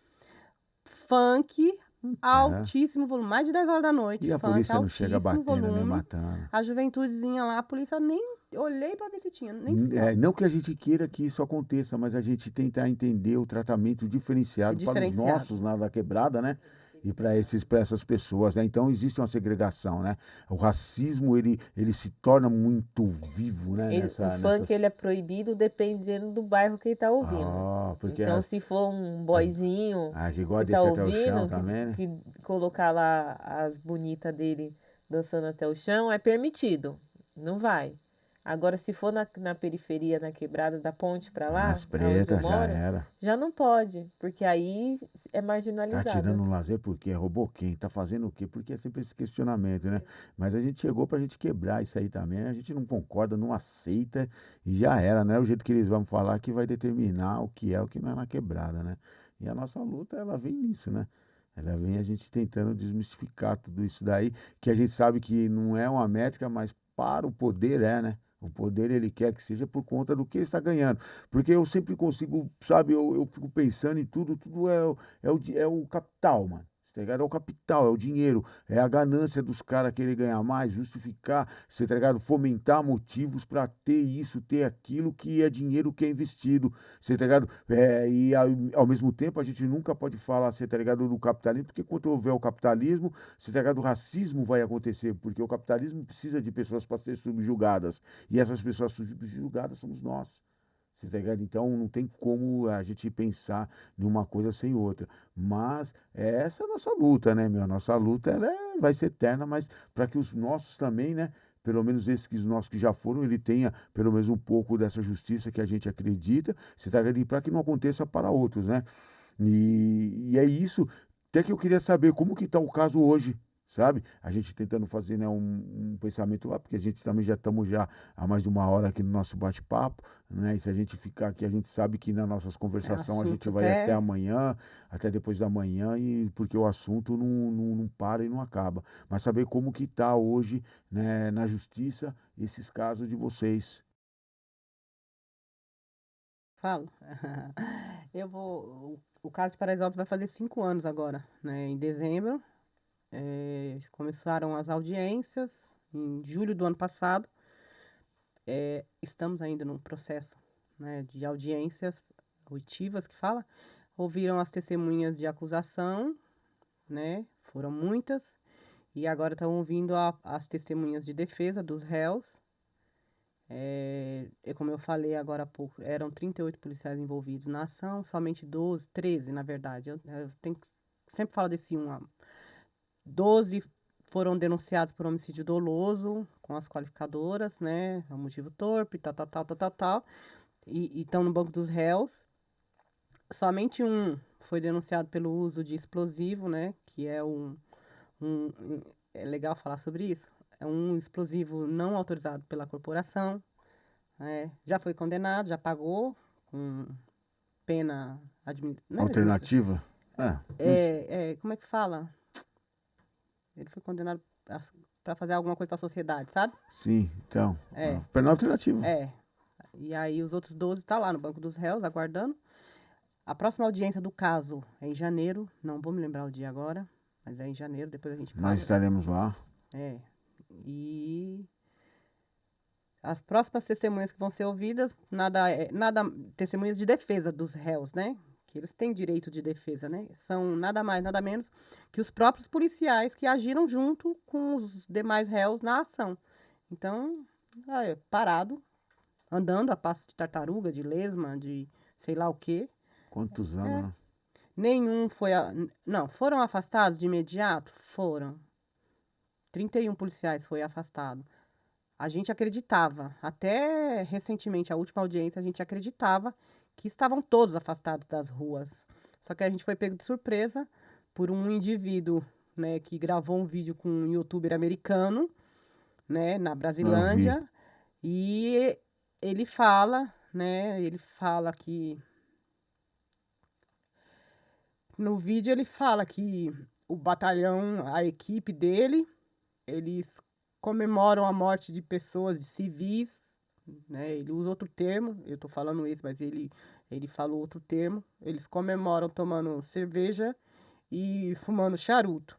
Funk, É. altíssimo volume, mais de 10 horas da noite. E a Funk, polícia não chega altíssimo batendo nem volume. matando. A juventudezinha lá, a polícia nem olhei pra ver se tinha, nem sinal. Não que a gente queira que isso aconteça, mas a gente tentar entender o tratamento diferenciado para os Diferenciado. nossos lá da quebrada, né? E para essas pessoas, né? Então existe uma segregação, né? O racismo ele se torna muito vivo, né? O funk ele é proibido dependendo do bairro que ele tá ouvindo. Porque Então, se for um boyzinho que gosta que de tá descer até o chão ouvindo, também, né? que colocar lá as bonitas dele dançando até o chão, é permitido. Não vai. Agora, se for na periferia, na quebrada da ponte pra lá, As aonde eu pretas já moro, era. já não pode, porque aí é Tá marginalizado. tirando um lazer por quê? Roubou quem? Tá fazendo o quê? Porque é sempre esse questionamento, né? Mas a gente chegou pra gente quebrar isso aí também. A gente não concorda, não aceita e já era, né? O jeito que eles vão falar que vai determinar o que é o que não é na quebrada, né? E a nossa luta, ela vem nisso, né? Ela vem a gente tentando desmistificar tudo isso daí, que a gente sabe que não é uma métrica, mas para o poder né? O poder ele quer que seja por conta do que ele está ganhando. Porque eu sempre consigo, sabe, eu fico pensando em tudo é o capital, mano. Tá ligado? É o capital, é o dinheiro, é a ganância dos caras querer ganhar mais, justificar, você tá ligado? Fomentar motivos para ter isso, ter aquilo que é dinheiro que é investido, você tá ligado? E ao mesmo tempo a gente nunca pode falar, você tá ligado, do capitalismo, porque quando houver o capitalismo, você tá ligado, o racismo vai acontecer, porque o capitalismo precisa de pessoas para ser subjugadas, e essas pessoas subjugadas somos nós. Você tá ligado? Então não tem como a gente pensar numa coisa sem outra. Mas essa é a nossa luta, né, meu? A nossa luta vai ser eterna, mas para que os nossos também, né? Pelo menos esses que os nossos que já foram, ele tenha pelo menos um pouco dessa justiça que a gente acredita, você tá ligado? Para que não aconteça para outros, né? E é isso. Até que eu queria saber como que está o caso hoje, sabe? A gente tentando fazer, né, um pensamento lá, porque a gente também já estamos já há mais de uma hora aqui no nosso bate-papo, né? E se a gente ficar aqui, a gente sabe que nas nossas conversações a gente assunto vai até até amanhã, até depois da manhã, e porque o assunto não para e não acaba. Mas saber como que está hoje, né, na justiça, esses casos de vocês. falo. O caso de Paraisópolis vai fazer 5 anos agora, né? Em dezembro. Começaram as audiências em julho do ano passado. Estamos ainda num processo, né, de audiências oitivas que fala. Ouviram as testemunhas de acusação, né? Foram muitas. E agora estão ouvindo as testemunhas de defesa dos réus. Como eu falei agora há pouco, eram 38 policiais envolvidos na ação, somente 12, 13 na verdade. Sempre falo desse 12 foram denunciados por homicídio doloso, com as qualificadoras, né? É um motivo torpe, tal. E estão no banco dos réus. Somente um foi denunciado pelo uso de explosivo, né? Que é é legal falar sobre isso. É um explosivo não autorizado pela corporação. Já foi condenado, já pagou com pena Alternativa? como é que fala? Ele foi condenado para fazer alguma coisa para a sociedade, sabe? Sim, então. É. Pena alternativa. E aí os outros 12 tá lá no banco dos réus, aguardando. A próxima audiência do caso é em janeiro. Não vou me lembrar o dia agora, mas é em janeiro, depois a gente fala. Nós estaremos lá. E As próximas testemunhas que vão ser ouvidas, nada testemunhas de defesa dos réus, né? Que eles têm direito de defesa, né? São nada mais, nada menos que os próprios policiais que agiram junto com os demais réus na ação. Então, parado, andando a passo de tartaruga, de lesma, de sei lá o quê. Quantos anos, né? Nenhum foi. Não, foram afastados de imediato? Foram. 31 policiais foi afastado. A gente acreditava, até recentemente, a última audiência, a gente acreditava que estavam todos afastados das ruas. Só que a gente foi pego de surpresa por um indivíduo, né, que gravou um vídeo com um youtuber americano, né, na Eu vi. Brasilândia, e ele fala, né, ele fala que no vídeo ele fala que o batalhão, a equipe dele, eles comemoram a morte de pessoas, de civis, né? Ele usa outro termo, eu tô falando isso, mas ele falou outro termo. Eles comemoram tomando cerveja e fumando charuto.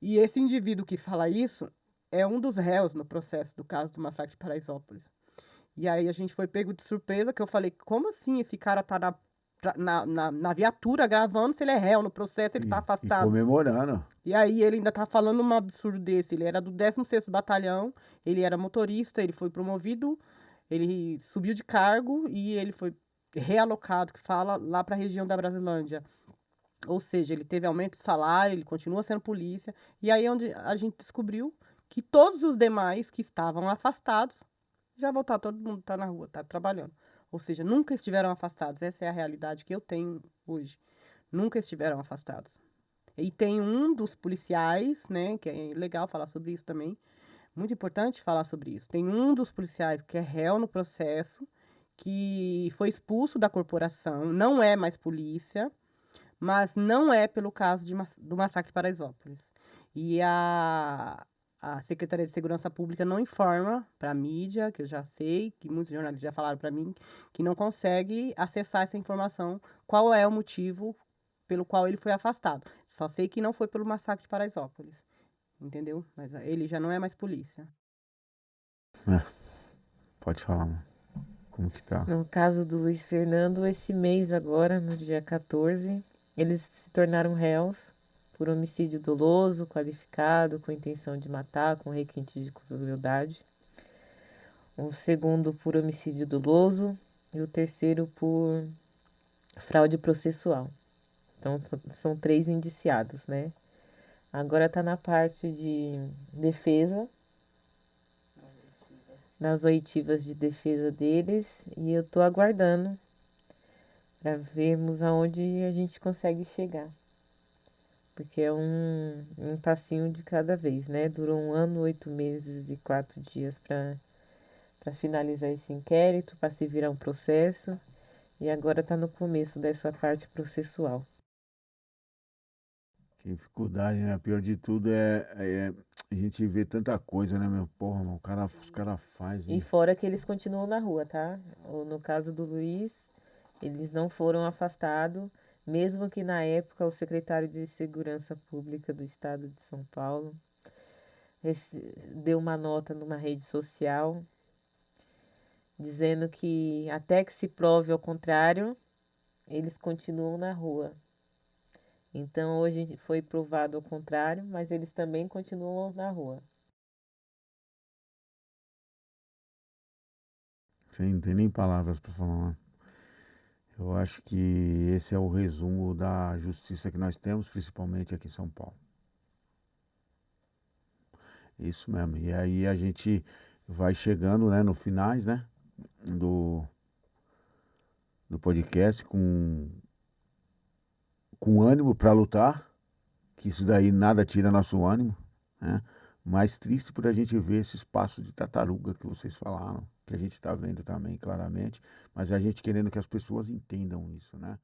E esse indivíduo que fala isso é um dos réus no processo do caso do massacre de Paraisópolis. E aí a gente foi pego de surpresa, que eu falei, como assim esse cara tá na viatura gravando se ele é réu no processo, ele tá E afastado? comemorando. E aí ele ainda tá falando um absurdo desse. Ele era do 16º Batalhão, ele era motorista, ele foi promovido, ele subiu de cargo e ele foi realocado, que fala, lá para a região da Brasilândia. Ou seja, ele teve aumento de salário, ele continua sendo polícia. E aí é onde a gente descobriu que todos os demais que estavam afastados já voltaram, todo mundo tá na rua, tá trabalhando. Ou seja, nunca estiveram afastados. Essa é a realidade que eu tenho hoje. Nunca estiveram afastados. E tem um dos policiais, né, que é legal falar sobre isso também, muito importante falar sobre isso. Tem um dos policiais que é réu no processo, que foi expulso da corporação, não é mais polícia, mas não é pelo caso do massacre de Paraisópolis. E a Secretaria de Segurança Pública não informa para a mídia, que eu já sei, que muitos jornalistas já falaram para mim, que não consegue acessar essa informação, qual é o motivo pelo qual ele foi afastado. Só sei que não foi pelo massacre de Paraisópolis, entendeu? Mas ele já não é mais polícia. É, pode falar, mano. Como que tá? No caso do Luiz Fernando, esse mês agora, no dia 14, eles se tornaram réus por homicídio doloso, qualificado, com intenção de matar, com requinte de crueldade. O segundo por homicídio doloso e o terceiro por fraude processual. Então, são 3 indiciados, né? Agora tá na parte de defesa, nas oitivas de defesa deles, e eu tô aguardando para vermos aonde a gente consegue chegar. Porque é um passinho de cada vez, né? Durou 1 ano, 8 meses e 4 dias para finalizar esse inquérito, para se virar um processo, e agora está no começo dessa parte processual. Que dificuldade, né? Pior de tudo é a gente vê tanta coisa, né, meu? Porra, mano, os cara E fazem. fora que eles continuam na rua, tá? No caso do Luiz, eles não foram afastados, mesmo que na época o secretário de Segurança Pública do Estado de São Paulo deu uma nota numa rede social dizendo que até que se prove ao contrário, eles continuam na rua. Então hoje foi provado ao contrário, mas eles também continuam na rua. Sem, não tem nem palavras pra falar, né? Eu acho que esse é o resumo da justiça que nós temos, principalmente aqui em São Paulo. Isso mesmo. E aí a gente vai chegando, né, no finais, né, do, do podcast com ânimo para lutar, que isso daí nada tira nosso ânimo, né? Mais triste por a gente ver esse espaço de tartaruga que vocês falaram, que a gente está vendo também claramente, mas a gente querendo que as pessoas entendam isso, né?